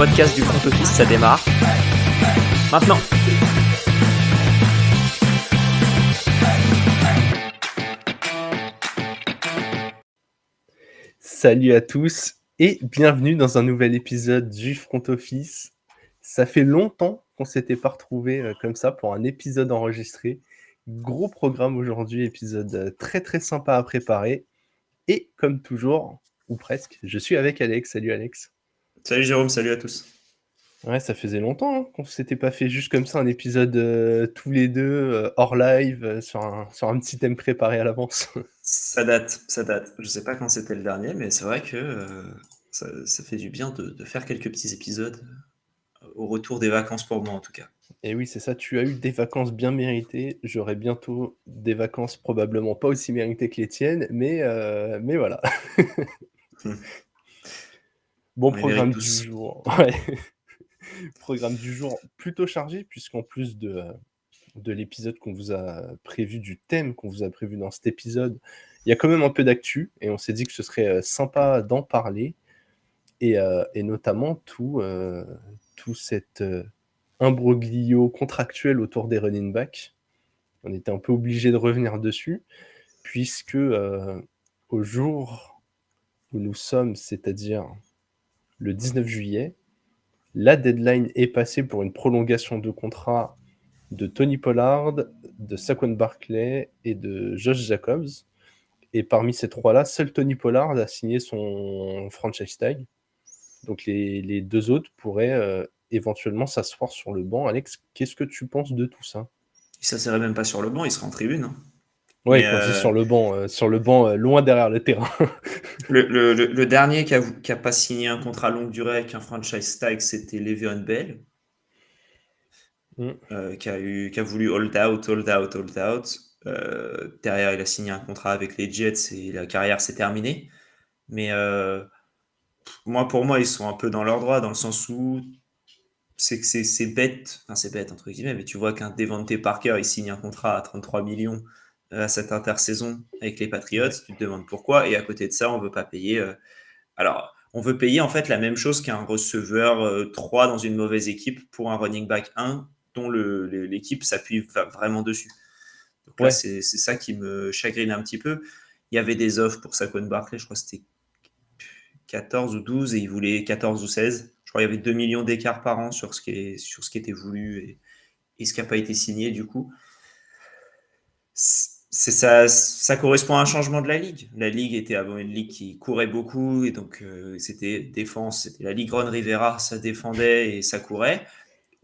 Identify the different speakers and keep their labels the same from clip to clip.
Speaker 1: podcast du front office, ça démarre maintenant.
Speaker 2: Salut à tous et bienvenue dans un nouvel épisode du Front Office. Ça fait longtemps qu'on s'était pas retrouvés comme ça pour un épisode enregistré. Gros programme aujourd'hui, épisode très très sympa à préparer. Et comme toujours, ou presque, je suis avec Alex. Salut Alex.
Speaker 3: Salut Jérôme, salut à tous.
Speaker 2: Ouais, ça faisait longtemps qu'on s'était pas fait juste comme ça un épisode tous les deux hors live sur un petit thème préparé à l'avance.
Speaker 3: Ça date, ça date. Je sais pas quand c'était le dernier, mais c'est vrai que ça fait du bien de faire quelques petits épisodes au retour des vacances pour moi en tout cas.
Speaker 2: Et oui, c'est ça, tu as eu des vacances bien méritées. J'aurai bientôt des vacances probablement pas aussi méritées que les tiennes, mais voilà. Bon
Speaker 3: On les mérite
Speaker 2: programme du
Speaker 3: tous.
Speaker 2: jour. Ouais. Programme du jour plutôt chargé, puisqu'en plus de l'épisode qu'on vous a prévu, du thème qu'on vous a prévu dans cet épisode, il y a quand même un peu d'actu, et on s'est dit que ce serait sympa d'en parler, et notamment tout cet imbroglio contractuel autour des running backs. On était un peu obligé de revenir dessus, puisque au jour où nous sommes, c'est-à-dire le 19 juillet, la deadline est passée pour une prolongation de contrat de Tony Pollard, de Saquon Barkley et de Josh Jacobs. Et parmi ces trois-là, seul Tony Pollard a signé son franchise tag. Donc les deux autres pourraient éventuellement s'asseoir sur le banc. Alex, qu'est-ce que tu penses de tout ça?
Speaker 3: Il s'asserait même pas sur le banc, il serait en tribune, hein.
Speaker 2: Ouais,
Speaker 3: Mais
Speaker 2: quand je dis sur le banc loin derrière le terrain.
Speaker 3: le dernier qui a pas signé un contrat longue durée avec un franchise tag, c'était Le'Veon Bell, qui a voulu hold out, hold out, hold out. Derrière, il a signé un contrat avec les Jets et la carrière s'est terminée. Mais pour moi, ils sont un peu dans leur droit, dans le sens où c'est bête, enfin c'est bête entre guillemets, mais tu vois qu'un Devante Parker, il signe un contrat à 33 millions à cette intersaison avec les Patriots,
Speaker 2: Ouais.
Speaker 3: tu te demandes pourquoi, et à côté de ça, on veut pas payer. Alors, on veut payer en fait la même chose qu'un receveur 3 dans une mauvaise équipe pour un running back 1 dont l'équipe s'appuie vraiment dessus. Donc là,
Speaker 2: Ouais.
Speaker 3: c'est ça qui me chagrine un petit peu. Il y avait des offres pour Saquon Barkley, je crois que c'était 14 ou 12 et il voulait 14 ou 16. Je crois qu'il y avait 2 millions d'écart par an sur ce qui était voulu et ce qui n'a pas été signé du coup. Ça correspond à un changement de la ligue. La ligue était avant une ligue qui courait beaucoup et donc c'était défense, c'était la ligue Ron Rivera, ça défendait et ça courait.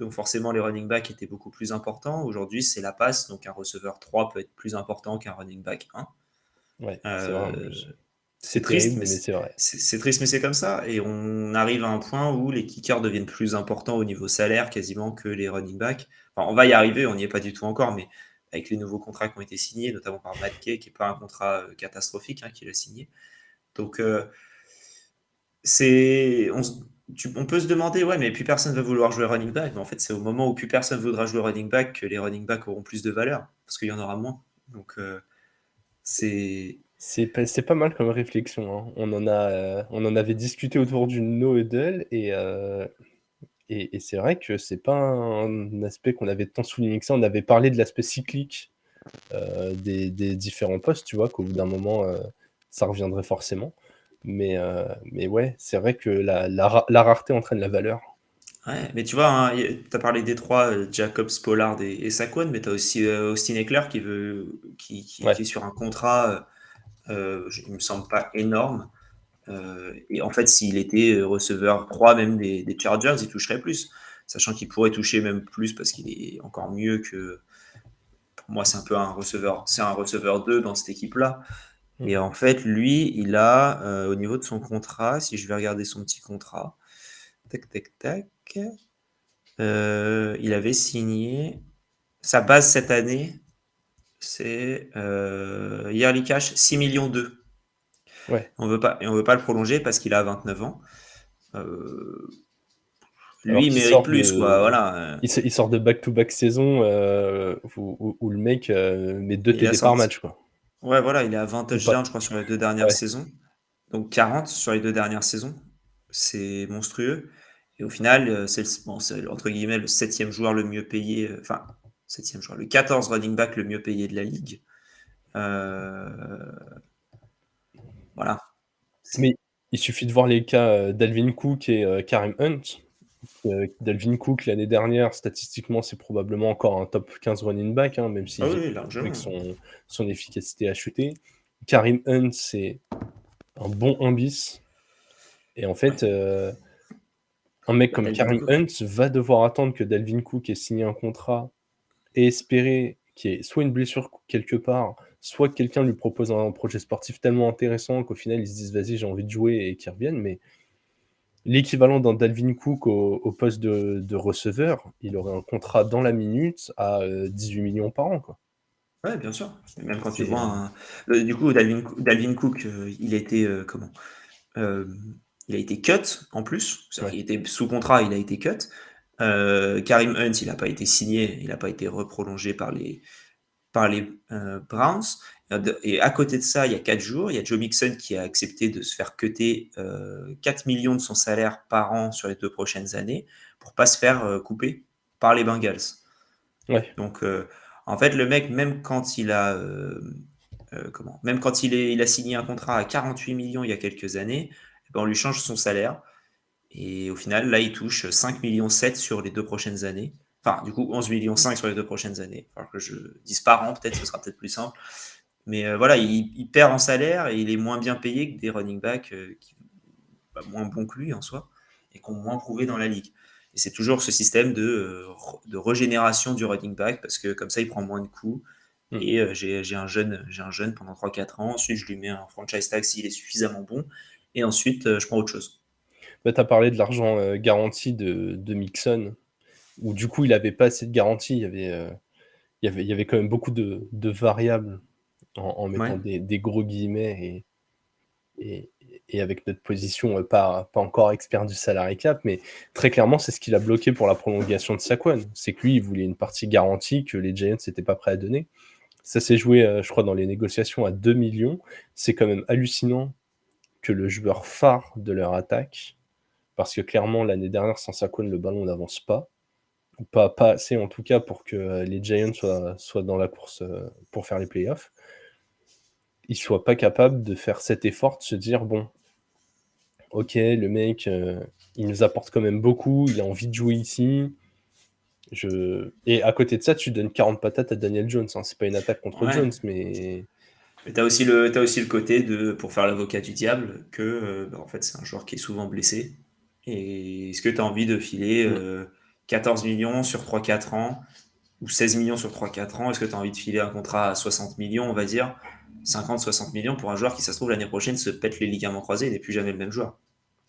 Speaker 3: Donc forcément les running backs étaient beaucoup plus importants. Aujourd'hui c'est la passe, donc un receveur 3 peut être plus important qu'un running back 1.
Speaker 2: Ouais, c'est vrai en
Speaker 3: Euh,
Speaker 2: plus.
Speaker 3: c'est
Speaker 2: C'est
Speaker 3: triste,
Speaker 2: terrible,
Speaker 3: mais
Speaker 2: mais c'est vrai.
Speaker 3: c'est triste, mais c'est comme ça. Et on arrive à un point où les kickers deviennent plus importants au niveau salaire quasiment que les running backs. Enfin, on va y arriver, on n'y est pas du tout encore, mais avec les nouveaux contrats qui ont été signés, notamment par Matt Kay, qui n'est pas un contrat catastrophique qu'il a signé. Donc, c'est, on peut se demander, ouais, mais plus personne va vouloir jouer running back. Mais en fait, c'est au moment où plus personne voudra jouer running back que les running backs auront plus de valeur, parce qu'il y en aura moins. Donc, c'est
Speaker 2: C'est pas mal comme réflexion, hein. On en avait discuté autour du no huddle et c'est vrai que c'est pas un aspect qu'on avait tant souligné que ça. On avait parlé de l'aspect cyclique des différents postes, tu vois, qu'au bout d'un moment, ça reviendrait forcément. Mais ouais, c'est vrai que la rareté entraîne la valeur.
Speaker 3: Ouais, mais tu vois, tu as parlé des trois, Jacobs, Pollard et Saquon, mais tu as aussi Austin Eckler qui est
Speaker 2: Ouais,
Speaker 3: sur un contrat, il me semble pas énorme. Et en fait, s'il était receveur 3 même des Chargers, il toucherait plus. Sachant qu'il pourrait toucher même plus parce qu'il est encore mieux que. Pour moi, c'est un receveur 2 dans cette équipe-là. Et
Speaker 2: mmh,
Speaker 3: en fait, lui, il a, au niveau de son contrat, si je vais regarder son petit contrat, tac, tac, tac. Il avait signé sa base cette année, c'est yearly cash 6 millions 2.
Speaker 2: ouais.
Speaker 3: On veut pas le prolonger parce qu'il a 29 ans. Euh,
Speaker 2: Alors
Speaker 3: Lui, il
Speaker 2: qu'il
Speaker 3: mérite
Speaker 2: sort
Speaker 3: plus, quoi.
Speaker 2: de
Speaker 3: Voilà.
Speaker 2: il sort de back-to-back saison, où le mec, met 2
Speaker 3: Il a
Speaker 2: TD par
Speaker 3: sorti.
Speaker 2: match, quoi.
Speaker 3: Ouais, voilà, il a 20
Speaker 2: Ou pas
Speaker 3: touchdowns, je crois, sur les 2 dernières
Speaker 2: ouais,
Speaker 3: saisons. Donc 40 sur les 2 dernières saisons. C'est monstrueux. Et au final, c'est entre guillemets le septième joueur le mieux payé, enfin, septième joueur, le 14 running back le mieux payé de la ligue. Voilà.
Speaker 2: Mais il suffit de voir les cas d'Alvin Cook et Kareem Hunt. Dalvin Cook, l'année dernière, statistiquement, c'est probablement encore un top 15 running back, hein, même
Speaker 3: Ah
Speaker 2: si j'ai
Speaker 3: oui,
Speaker 2: trouvé que
Speaker 3: largement.
Speaker 2: son efficacité a chuté. Kareem Hunt, c'est un bon 1 bis. Et en fait, un mec
Speaker 3: Bah,
Speaker 2: comme
Speaker 3: Dalvin
Speaker 2: Kareem
Speaker 3: Cook.
Speaker 2: Hunt va devoir attendre que Dalvin Cook ait signé un contrat et espérer qu'il y ait soit une blessure quelque part, soit que quelqu'un lui propose un projet sportif tellement intéressant qu'au final, ils se disent: «Vas-y, j'ai envie de jouer» et qu'il revienne. Mais l'équivalent d'un Dalvin Cook au poste de receveur, il aurait un contrat dans la minute à 18 millions par an, quoi.
Speaker 3: Ouais, bien sûr. Et même quand tu
Speaker 2: C'est
Speaker 3: vois du coup, Dalvin Cook, il a été comment euh, il a été cut en plus. C'est-à-dire
Speaker 2: ouais,
Speaker 3: qu'il était sous contrat, il a été cut. Kareem Hunt, il n'a pas été signé, il n'a pas été reprolongé par les Browns. Et à côté de ça, il y a 4 jours, il y a Joe Mixon qui a accepté de se faire cutter 4 millions de son salaire par an sur les 2 prochaines années pour pas se faire couper par les Bengals.
Speaker 2: ouais,
Speaker 3: Donc, en fait, le mec, même quand même quand il a signé un contrat à 48 millions il y a quelques années, eh ben, on lui change son salaire. Et au final, là, il touche 5 millions 7 sur les 2 prochaines années. Enfin, du coup, 11 millions 5 sur les 2 prochaines années. Alors que je dise par an, peut-être, ce sera peut-être plus simple. Mais voilà, il perd en salaire et il est moins bien payé que des running backs qui moins bons que lui en soi et qui ont moins prouvé dans la ligue. Et c'est toujours ce système de régénération du running back parce que comme ça, il prend moins de coups.
Speaker 2: mmh.
Speaker 3: Et j'ai un jeune pendant 3-4 ans. Ensuite, je lui mets un franchise tag s'il est suffisamment bon. Et ensuite, je prends autre chose.
Speaker 2: Bah, tu as parlé de l'argent, garanti de Mixon, où du coup, il avait pas assez de garantie. Il y avait quand même beaucoup de variables en
Speaker 3: Ouais.
Speaker 2: mettant des gros guillemets et et avec notre position, pas encore expert du salary cap, mais très clairement, c'est ce qui l'a bloqué pour la prolongation de Saquon. C'est que lui, il voulait une partie garantie que les Giants n'étaient pas prêts à donner. Ça s'est joué, je crois, dans les négociations à 2 millions. C'est quand même hallucinant que le joueur phare de leur attaque, parce que clairement, l'année dernière, sans Saquon, le ballon n'avance pas, ou pas assez en tout cas pour que les Giants soient dans la course pour faire les playoffs. Ils soient pas capables de faire cet effort, de se dire: «Bon, OK, le mec, il nous apporte quand même beaucoup, il a envie de jouer ici». Et à côté de ça, tu donnes 40 patates à Daniel Jones, hein. C'est pas une attaque contre
Speaker 3: Ouais.
Speaker 2: Jones, mais
Speaker 3: Mais t'as aussi le côté pour faire l'avocat du diable, que en fait, c'est un joueur qui est souvent blessé. Et est-ce que tu as envie de filer
Speaker 2: mmh,
Speaker 3: 14 millions sur 3-4 ans ou 16 millions sur 3-4 ans? Est-ce que tu as envie de filer un contrat à 60 millions, on va dire 50-60 millions pour un joueur qui, ça se trouve, l'année prochaine se pète les ligaments croisés et n'est plus jamais le même joueur?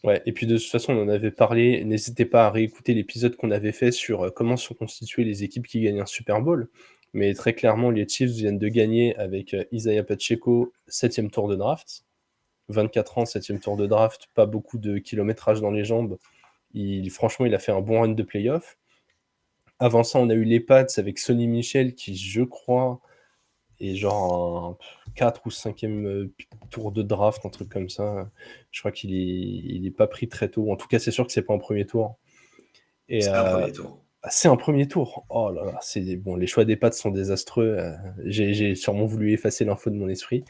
Speaker 2: ouais, et puis de toute façon, on en avait parlé. N'hésitez pas à réécouter l'épisode qu'on avait fait sur, comment sont constituées les équipes qui gagnent un Super Bowl. Mais très clairement, les Chiefs viennent de gagner avec, Isaiah Pacheco, 7e tour de draft. 24 ans, 7e tour de draft, pas beaucoup de kilométrage dans les jambes. Franchement, il a fait un bon run de playoff. Avant ça, on a eu les Pats avec Sonny Michel qui, je crois, est genre un 4 ou 5e tour de draft, un truc comme ça. Je crois qu'il est pas pris très tôt. En tout cas, c'est sûr que c'est pas un premier tour. Et
Speaker 3: C'est un premier tour.
Speaker 2: c'est un premier tour. Oh là là, bon, les choix des Pats sont désastreux. J'ai sûrement voulu effacer l'info de mon esprit.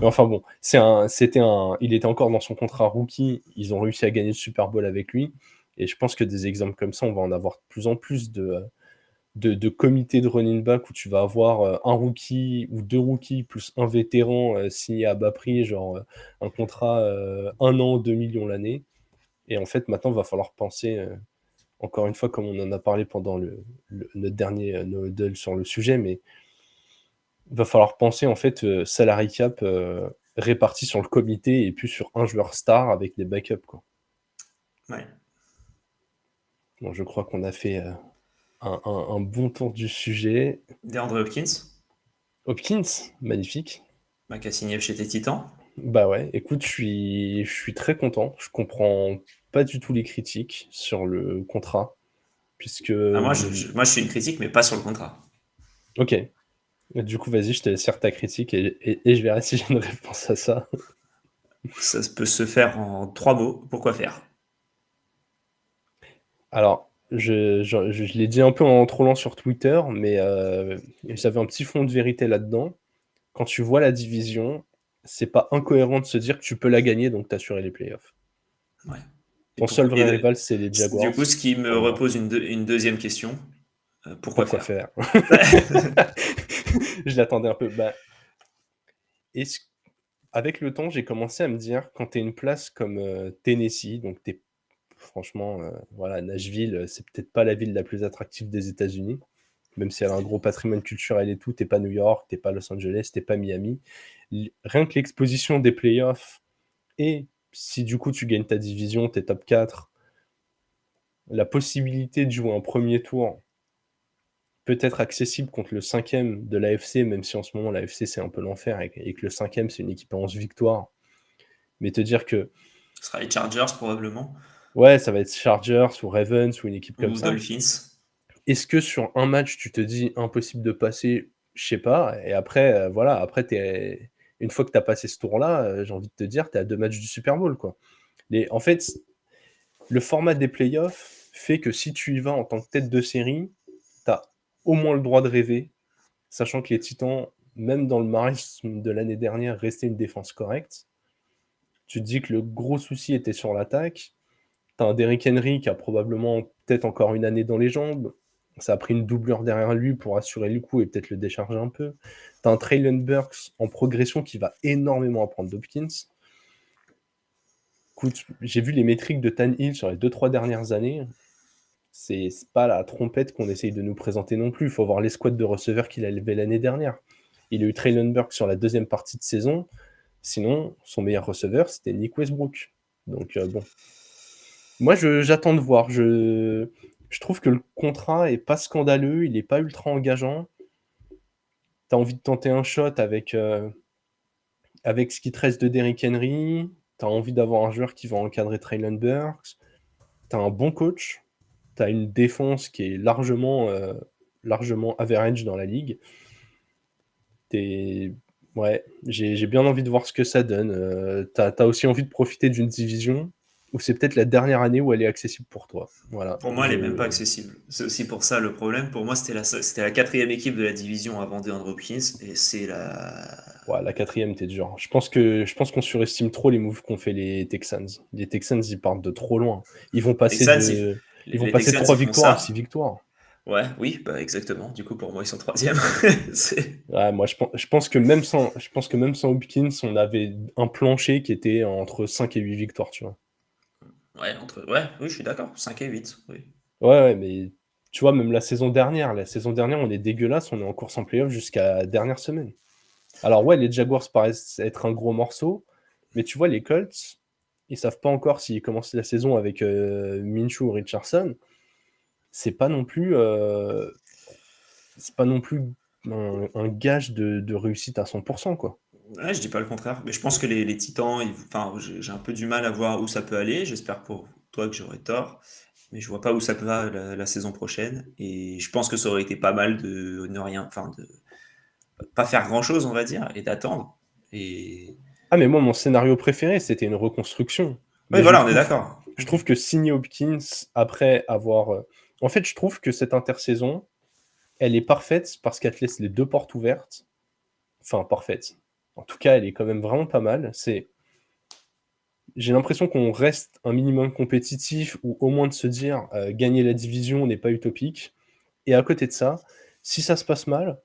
Speaker 2: Mais enfin bon, il était encore dans son contrat rookie. Ils ont réussi à gagner le Super Bowl avec lui. Et je pense que des exemples comme ça, on va en avoir de plus en plus de comités de running back où tu vas avoir un rookie ou deux rookies plus un vétéran signé à bas prix, genre un contrat 1 an, 2 millions l'année. Et en fait, maintenant, il va falloir penser, encore une fois, comme on en a parlé pendant notre dernier no-huddle sur le sujet, mais il va falloir penser en fait salary cap réparti sur le comité et plus sur un joueur star avec des backups, quoi.
Speaker 3: Ouais.
Speaker 2: Bon, je crois qu'on a fait un bon tour du sujet.
Speaker 3: DeAndre Hopkins,
Speaker 2: Hopkins, magnifique.
Speaker 3: qui a signé chez tes Titans.
Speaker 2: Bah ouais, écoute, je suis très content. Je comprends pas du tout les critiques sur le contrat, puisque
Speaker 3: Ah, moi, je suis une critique, mais pas sur le contrat.
Speaker 2: ok. Du coup, vas-y, je te laisse faire ta critique et je verrai si j'ai une réponse à ça.
Speaker 3: Ça peut se faire en 3 mots. Pourquoi faire?
Speaker 2: Alors, je l'ai dit un peu en trollant sur Twitter, mais j'avais un petit fond de vérité là-dedans. Quand tu vois la division, c'est pas incohérent de se dire que tu peux la gagner, donc t'assurer les playoffs.
Speaker 3: Ouais.
Speaker 2: Ton seul vrai rival, c'est les
Speaker 3: Du
Speaker 2: Jaguars.
Speaker 3: coup, ce qui me
Speaker 2: Pour moi.
Speaker 3: repose une deuxième question. Pourquoi faire
Speaker 2: Je l'attendais un peu. Bah, est-ce avec le temps, j'ai commencé à me dire, quand tu es une place comme Tennessee, donc tu es franchement, voilà, Nashville, c'est peut-être pas la ville la plus attractive des États-Unis, même si elle a un gros patrimoine culturel et tout, t'es pas New York, t'es pas Los Angeles, t'es pas Miami. Rien que l'exposition des playoffs, et si du coup tu gagnes ta division, t'es top 4, la possibilité de jouer un premier tour peut être accessible contre le 5e de l'AFC, même si en ce moment l'AFC c'est un peu l'enfer et que le 5e c'est une équipe à 11 victoires. Mais te dire que
Speaker 3: Ce sera les Chargers probablement.
Speaker 2: ouais, ça va être Chargers ou Ravens ou une équipe comme
Speaker 3: Ou
Speaker 2: ça.
Speaker 3: Dolphins.
Speaker 2: Est-ce que sur un match, tu te dis impossible de passer? Je sais pas. Et après, voilà, après, une fois que tu as passé ce tour-là, j'ai envie de te dire, tu es à 2 matchs du Super Bowl, quoi. En fait, le format des playoffs fait que si tu y vas en tant que tête de série, tu as au moins le droit de rêver, sachant que les Titans, même dans le marasme de l'année dernière, restaient une défense correcte. Tu te dis que le gros souci était sur l'attaque. T'as un Derrick Henry qui a probablement peut-être encore une année dans les jambes. Ça a pris une doublure derrière lui pour assurer le coup et peut-être le décharger un peu. T'as un Traylon Burks en progression qui va énormément apprendre d'Hopkins. Écoute, j'ai vu les métriques de Tannehill sur les 2-3 dernières années. C'est pas la trompette qu'on essaye de nous présenter non plus. Il faut voir les squads de receveurs qu'il a élevés l'année dernière. Il a eu Traylon Burks sur la deuxième partie de saison. Sinon, son meilleur receveur, c'était Nick Westbrook. Donc bon. Moi, j'attends de voir. Je trouve que le contrat est pas scandaleux, il est pas ultra engageant. Tu as envie de tenter un shot avec ce qui te reste de Derrick Henry. Tu as envie d'avoir un joueur qui va encadrer Traylon Burks. Tu as un bon coach. Tu as une défense qui est largement average dans la ligue. Ouais, j'ai bien envie de voir ce que ça donne. Tu as aussi envie de profiter d'une division où c'est peut-être la dernière année où elle est accessible pour toi. Voilà.
Speaker 3: Pour moi, elle est même pas accessible. C'est aussi pour ça le problème. Pour moi, c'était la quatrième équipe de la division avant DeAndre Hopkins et c'est la.
Speaker 2: Ouais, la quatrième, t'es dur. Je pense qu'on surestime trop les moves qu'ont fait les Texans. Les Texans, ils partent de trop loin. Ils vont passer
Speaker 3: Texans,
Speaker 2: ils vont
Speaker 3: les
Speaker 2: passer de
Speaker 3: Texans,
Speaker 2: 3
Speaker 3: ils font
Speaker 2: victoires à
Speaker 3: ça.
Speaker 2: 6 victoires.
Speaker 3: Ouais, oui, bah exactement. Du coup, pour moi, ils sont troisième.
Speaker 2: Ouais, moi, je pense que même sans Hopkins, on avait un plancher qui était entre 5 et 8 victoires, tu vois.
Speaker 3: Ouais, ouais, oui, je suis d'accord. 5 et 8, oui.
Speaker 2: Ouais, mais tu vois, même la saison dernière, on est dégueulasse, on est en course en playoff jusqu'à la dernière semaine. Alors ouais, les Jaguars paraissent être un gros morceau, mais tu vois, les Colts, ils savent pas encore s'ils commencent la saison avec Minshew ou Richardson. C'est pas non plus, un gage de réussite à 100%, quoi.
Speaker 3: Ouais, je dis pas le contraire. Mais je pense que les Titans, enfin, j'ai un peu du mal à voir où ça peut aller. J'espère pour toi que j'aurai tort. Mais je vois pas où ça peut aller la saison prochaine. Et je pense que ça aurait été pas mal de ne rien, enfin, de pas faire grand chose, on va dire, et d'attendre. Et
Speaker 2: Ah, mais moi, mon scénario préféré, c'était une reconstruction.
Speaker 3: oui,
Speaker 2: Mais
Speaker 3: voilà, on est d'accord.
Speaker 2: je trouve que signer Hopkins après avoir. En fait, je trouve que cette intersaison, elle est parfaite parce qu'elle te laisse les deux portes ouvertes. Enfin, parfaite. En tout cas, elle est quand même vraiment pas mal. J'ai l'impression qu'on reste un minimum compétitif ou au moins de se dire gagner la division n'est pas utopique. Et à côté de ça, si ça se passe mal,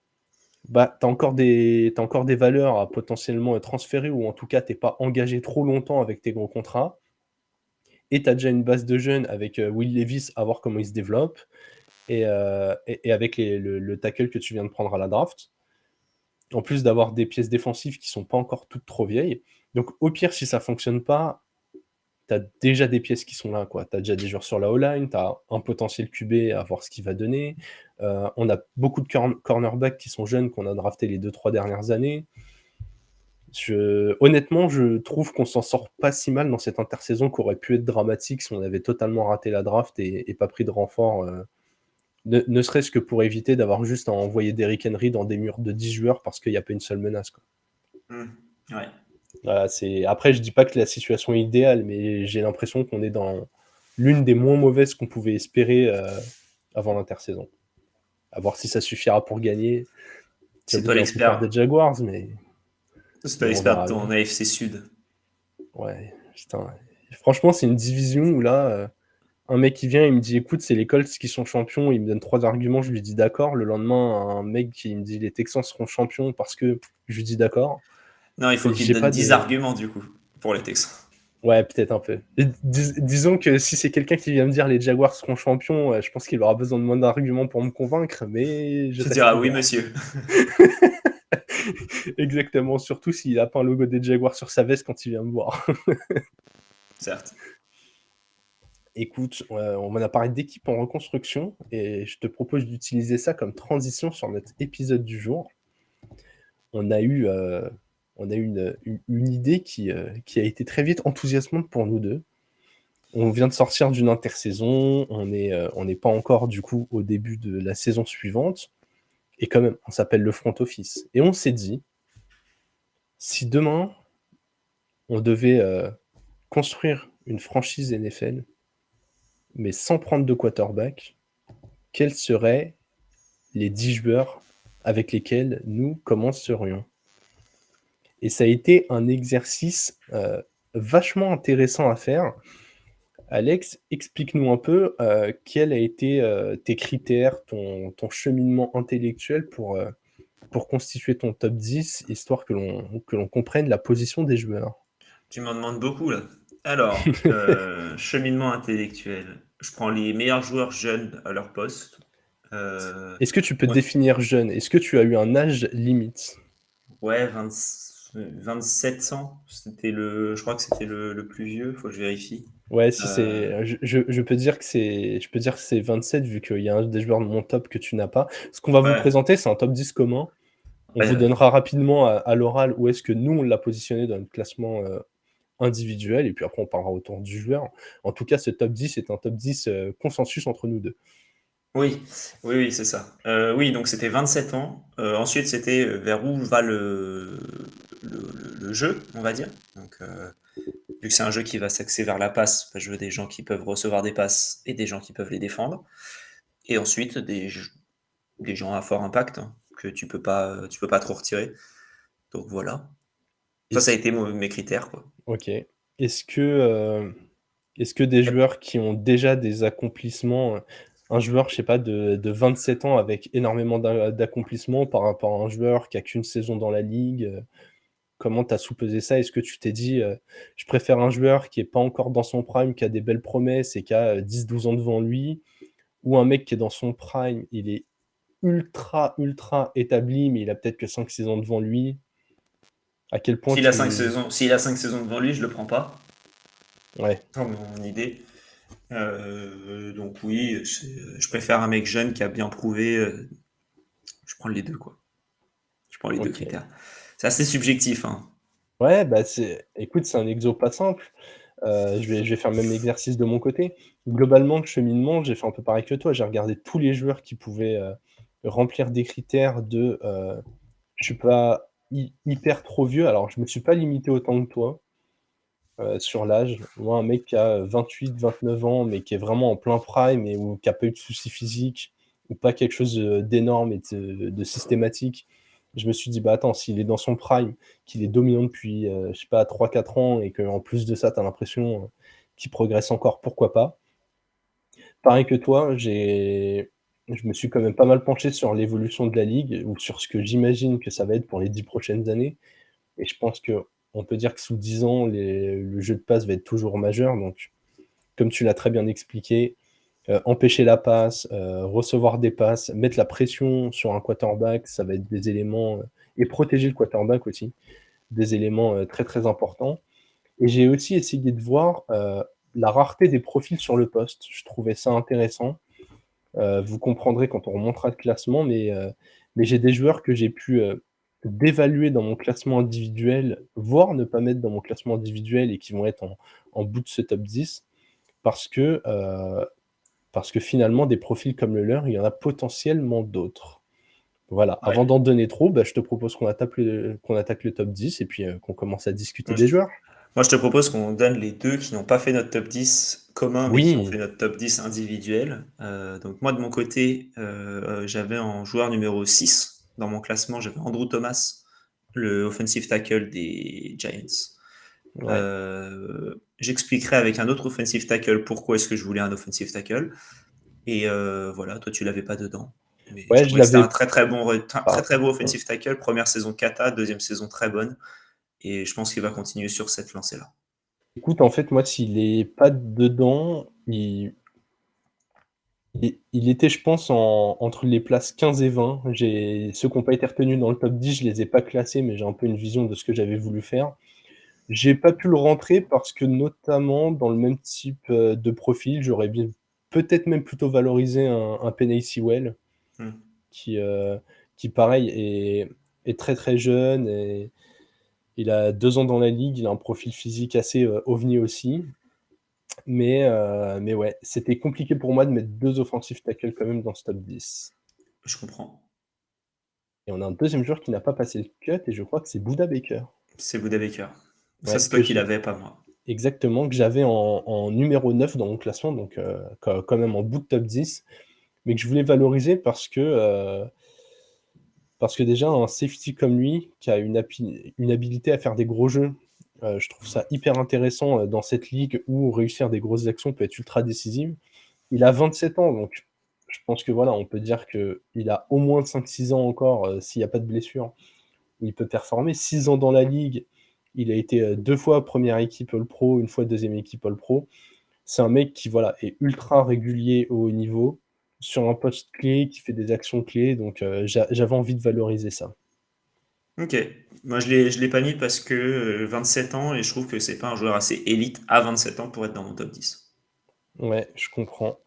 Speaker 2: bah, t'as encore des valeurs à potentiellement transférer ou en tout cas, t'es pas engagé trop longtemps avec tes gros contrats. Et tu as déjà une base de jeunes avec Will Levis à voir comment il se développe et avec le tackle que tu viens de prendre à la draft. En plus d'avoir des pièces défensives qui sont pas encore toutes trop vieilles. Donc au pire, si ça fonctionne pas, tu as déjà des pièces qui sont là, quoi. Tu as déjà des joueurs sur la O-line, tu as un potentiel QB à voir ce qu'il va donner. On a beaucoup de cornerbacks qui sont jeunes qu'on a drafté les 2-3 dernières années. Honnêtement, je trouve qu'on s'en sort pas si mal dans cette intersaison qui aurait pu être dramatique si on avait totalement raté la draft et pas pris de renfort, ne serait-ce que pour éviter d'avoir juste à envoyer Derrick Henry dans des murs de 10 joueurs parce qu'il n'y a pas une seule menace, quoi.
Speaker 3: Ouais.
Speaker 2: Voilà, après, je dis pas que la situation est idéale, mais j'ai l'impression qu'on est l'une des moins mauvaises qu'on pouvait espérer avant l'intersaison. À voir si ça suffira pour gagner.
Speaker 3: C'est
Speaker 2: J'avoue,
Speaker 3: toi
Speaker 2: j'ai un peu peur des
Speaker 3: l'expert.
Speaker 2: Jaguars, mais
Speaker 3: C'est toi
Speaker 2: on
Speaker 3: l'expert
Speaker 2: verra
Speaker 3: de ton
Speaker 2: bien.
Speaker 3: AFC Sud.
Speaker 2: Ouais, putain. Franchement, c'est une division où là, un mec qui vient, il me dit écoute, c'est les Colts qui sont champions, il me donne 3 arguments, je lui dis d'accord. Le lendemain, un mec qui me dit les Texans seront champions parce que je lui dis d'accord.
Speaker 3: Non, il faut qu'il te
Speaker 2: J'ai
Speaker 3: donne
Speaker 2: pas
Speaker 3: 10
Speaker 2: de.
Speaker 3: arguments du coup pour les Texans.
Speaker 2: Ouais, peut-être un peu. Disons que si c'est quelqu'un qui vient me dire les Jaguars seront champions, je pense qu'il aura besoin de moins d'arguments pour me convaincre, mais je
Speaker 3: Tu
Speaker 2: reste
Speaker 3: diras oui,
Speaker 2: ouvert.
Speaker 3: monsieur.
Speaker 2: Exactement, surtout s'il a pas un logo des Jaguars sur sa veste quand il vient me voir.
Speaker 3: Certes.
Speaker 2: Écoute, on va parler d'équipe en reconstruction et je te propose d'utiliser ça comme transition sur notre épisode du jour. On a eu une idée qui a été très vite enthousiasmante pour nous deux. On vient de sortir d'une intersaison, on n'est pas encore du coup au début de la saison suivante, et quand même, on s'appelle le front office. Et on s'est dit, si demain, on devait construire une franchise NFL, mais sans prendre de quarterback, quels seraient les 10 joueurs avec lesquels nous commencerions? Et ça a été un exercice vachement intéressant à faire. Alex, explique-nous un peu quels a été tes critères, ton cheminement intellectuel pour constituer ton top 10, histoire que l'on comprenne la position des joueurs.
Speaker 3: Tu m'en demandes beaucoup là. Alors, cheminement intellectuel. Je prends les meilleurs joueurs jeunes à leur poste.
Speaker 2: Est-ce que tu peux te
Speaker 3: Ouais,
Speaker 2: définir jeune? Est-ce que tu as eu un âge limite?
Speaker 3: ouais, 20 27 ans. Je crois que c'était le plus vieux, faut que je vérifie.
Speaker 2: Ouais, si
Speaker 3: Euh,
Speaker 2: c'est, je peux dire que c'est 27 vu qu'il y a un des joueurs de mon top que tu n'as pas. Ce qu'on va vous
Speaker 3: ouais,
Speaker 2: présenter, c'est un top 10 commun. On
Speaker 3: ouais,
Speaker 2: vous donnera rapidement à l'oral où est-ce que nous on l'a positionné dans notre classement individuel et puis après on parlera autour du joueur. En tout cas, ce top 10 est un top 10 consensus entre nous deux.
Speaker 3: oui, oui, oui, c'est ça. Oui, donc c'était 27 ans. Ensuite, c'était vers où va le jeu, on va dire. Donc, vu que c'est un jeu qui va s'axer vers la passe, bah, je veux des gens qui peuvent recevoir des passes et des gens qui peuvent les défendre. Et ensuite, des gens à fort impact, hein, que tu peux pas trop retirer. Donc voilà. Ça a
Speaker 2: Est-ce
Speaker 3: été mes critères, quoi.
Speaker 2: OK. Est-ce que, est-ce que des joueurs qui ont déjà des accomplissements, un joueur, je sais pas, de 27 ans avec énormément d'accomplissements par rapport à un joueur qui a qu'une saison dans la ligue, comment tu as soupesé ça? Est-ce que tu t'es dit, «Je préfère un joueur qui est pas encore dans son prime, qui a des belles promesses et qui a, 10-12 ans devant lui, ou un mec qui est dans son prime, il est ultra, ultra établi, mais il a peut-être que 5-6 ans devant lui». À quel point tu
Speaker 3: S'il a 5 saisons devant lui, je le prends pas,
Speaker 2: ouais,
Speaker 3: dans mon idée. Donc oui, je préfère un mec jeune qui a bien prouvé. Je prends les deux, quoi. Je prends les deux
Speaker 2: OK.
Speaker 3: critères. C'est assez subjectif, hein.
Speaker 2: Ouais, bah, écoute, c'est un exo pas simple. Je vais faire le même exercice de mon côté. Globalement, le cheminement, j'ai fait un peu pareil que toi. J'ai regardé tous les joueurs qui pouvaient, remplir des critères de, je suis pas hyper trop vieux. Alors je me suis pas limité autant que toi, sur l'âge. Moi, un mec qui a 28-29 ans, mais qui est vraiment en plein prime et ou qui a pas eu de soucis physiques ou pas quelque chose, d'énorme et de systématique. Je me suis dit: «Bah, attends, s'il est dans son prime, qu'il est dominant depuis, je sais pas 3-4 ans et qu'en plus de ça, tu as l'impression, qu'il progresse encore, pourquoi pas?» Pareil que toi, je me suis quand même pas mal penché sur l'évolution de la ligue ou sur ce que j'imagine que ça va être pour les 10 prochaines années. Et je pense qu'on peut dire que sous 10 ans, le jeu de passe va être toujours majeur. Donc, comme tu l'as très bien expliqué, empêcher la passe, recevoir des passes, mettre la pression sur un quarterback, ça va être des éléments, et protéger le quarterback aussi, des éléments très très importants. Et j'ai aussi essayé de voir la rareté des profils sur le poste. Je trouvais ça intéressant. Vous comprendrez quand on remontera le classement, mais j'ai des joueurs que j'ai pu dévaluer dans mon classement individuel, voire ne pas mettre dans mon classement individuel et qui vont être en bout de ce top 10 parce que finalement, des profils comme le leur, il y en a potentiellement d'autres. Voilà,
Speaker 3: Ouais.
Speaker 2: avant d'en donner trop, bah, je te propose qu'on attaque le top 10 et puis qu'on commence à discuter
Speaker 3: Moi,
Speaker 2: des joueurs.
Speaker 3: Moi, je te propose qu'on donne les 2 qui n'ont pas fait notre top 10 commun, mais qui ont
Speaker 2: Oui,
Speaker 3: fait notre top 10 individuel. Donc moi, de mon côté, j'avais en joueur numéro 6 dans mon classement, j'avais Andrew Thomas, le offensive tackle des Giants.
Speaker 2: ouais.
Speaker 3: J'expliquerai avec un autre offensive tackle pourquoi est-ce que je voulais un offensive tackle. Et voilà, toi, tu l'avais pas dedans. Mais je
Speaker 2: Ouais, je
Speaker 3: trouvais que c'était un
Speaker 2: l'avais
Speaker 3: très très bon, très
Speaker 2: pas.
Speaker 3: très beau offensive tackle. Première saison cata, deuxième saison très bonne. Et je pense qu'il va continuer sur cette lancée-là.
Speaker 2: Écoute, en fait, moi, s'il est pas dedans, il était, je pense, entre les places 15 et 20. Ceux qui ont pas été retenus dans le top 10, je les ai pas classés, mais j'ai un peu une vision de ce que j'avais voulu faire. J'ai pas pu le rentrer parce que, notamment, dans le même type, de profil, j'aurais bien peut-être même plutôt valorisé un Penei Sewell
Speaker 3: Hmm.
Speaker 2: qui, heu, qui pareil est très, très jeune et il a 2 ans dans la ligue. Il a un profil physique assez, ovni aussi. Mais ouais, c'était compliqué pour moi de mettre 2 offensive tackles quand même dans ce top 10.
Speaker 3: Je comprends.
Speaker 2: Et on a un deuxième joueur qui n'a pas passé le cut et je crois que c'est Budda Baker.
Speaker 3: C'est Buda Baker. Ça,
Speaker 2: Ouais,
Speaker 3: c'est toi qui l'avais, pas moi.
Speaker 2: exactement, que j'avais en numéro 9 dans mon classement, donc quand même en bout de top 10, mais que je voulais valoriser parce que déjà un safety comme lui, qui a une habilité à faire des gros jeux, je trouve ça hyper intéressant, dans cette ligue où réussir des grosses actions peut être ultra décisif. Il a 27 ans, donc je pense que voilà, on peut dire qu'il a au moins 5-6 ans encore, s'il y a pas de blessure, où il peut performer. 6 ans dans la ligue, il a été, 2 fois première équipe All Pro, une fois deuxième équipe All Pro. C'est un mec qui, voilà, est ultra régulier au haut niveau, sur un poste clé, qui fait des actions clés, donc j'avais envie de valoriser ça.
Speaker 3: Ok. Moi, je l'ai pas mis parce que 27 ans et je trouve que c'est pas un joueur assez élite à 27 ans pour être dans mon top 10.
Speaker 2: Ouais, je comprends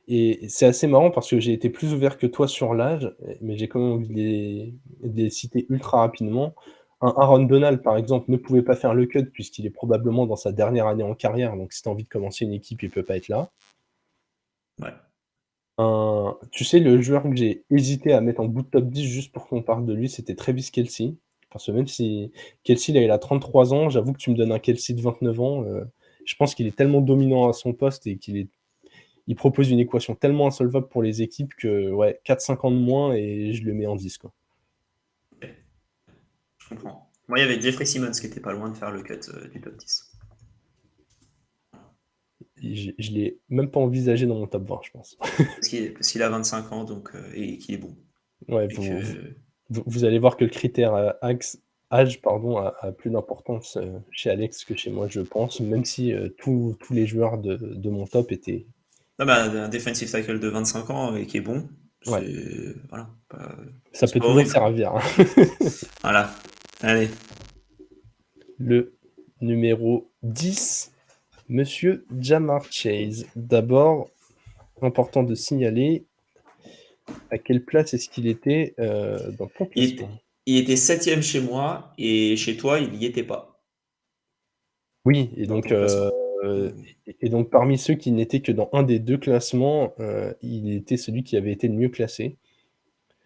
Speaker 2: et c'est assez marrant parce que j'ai été plus ouvert que toi sur l'âge, mais j'ai quand même envie de les citer ultra rapidement. Un Aaron Donald, par exemple, ne pouvait pas faire le cut puisqu'il est probablement dans sa dernière année en carrière, donc si tu as envie de commencer une équipe, il peut pas être là.
Speaker 3: Ouais.
Speaker 2: Tu sais, le joueur que j'ai hésité à mettre en bout de top 10 juste pour qu'on parle de lui, c'était Travis Kelce. Parce que même si Kelce, là, il a 33 ans, j'avoue que tu me donnes un Kelce de 29 ans, je pense qu'il est tellement dominant à son poste et il propose une équation tellement insolvable pour les équipes que, ouais, 4-5 ans de moins et je le mets en 10, quoi.
Speaker 3: Ok. Je comprends. Moi, il y avait Jeffrey Simmons qui était pas loin de faire le cut du top 10.
Speaker 2: Et je l'ai même pas envisagé dans mon top 20, je pense.
Speaker 3: Parce qu'il a 25 ans donc, et qu'il est bon.
Speaker 2: Ouais,
Speaker 3: Et
Speaker 2: vous vous
Speaker 3: que...
Speaker 2: vous allez voir que le critère, âge, pardon, a plus d'importance, chez Alex que chez moi, je pense, même si, tous les joueurs de mon top étaient
Speaker 3: Non, bah, un defensive tackle de 25 ans et qui est bon,
Speaker 2: ouais,
Speaker 3: c'est voilà,
Speaker 2: ça
Speaker 3: c'est
Speaker 2: peut
Speaker 3: pas
Speaker 2: toujours
Speaker 3: horrible, quoi.
Speaker 2: servir, hein.
Speaker 3: Voilà. Allez.
Speaker 2: Le numéro 10, monsieur Ja'Marr Chase. D'abord, important de signaler à quelle place est-ce qu'il était, dans ton
Speaker 3: Il était,
Speaker 2: classement?
Speaker 3: il était septième chez moi et chez toi, il n'y était pas
Speaker 2: Oui et
Speaker 3: dans
Speaker 2: donc
Speaker 3: ton classement.
Speaker 2: et donc parmi ceux qui n'étaient que dans un des 2 classements, il était celui qui avait été le mieux classé.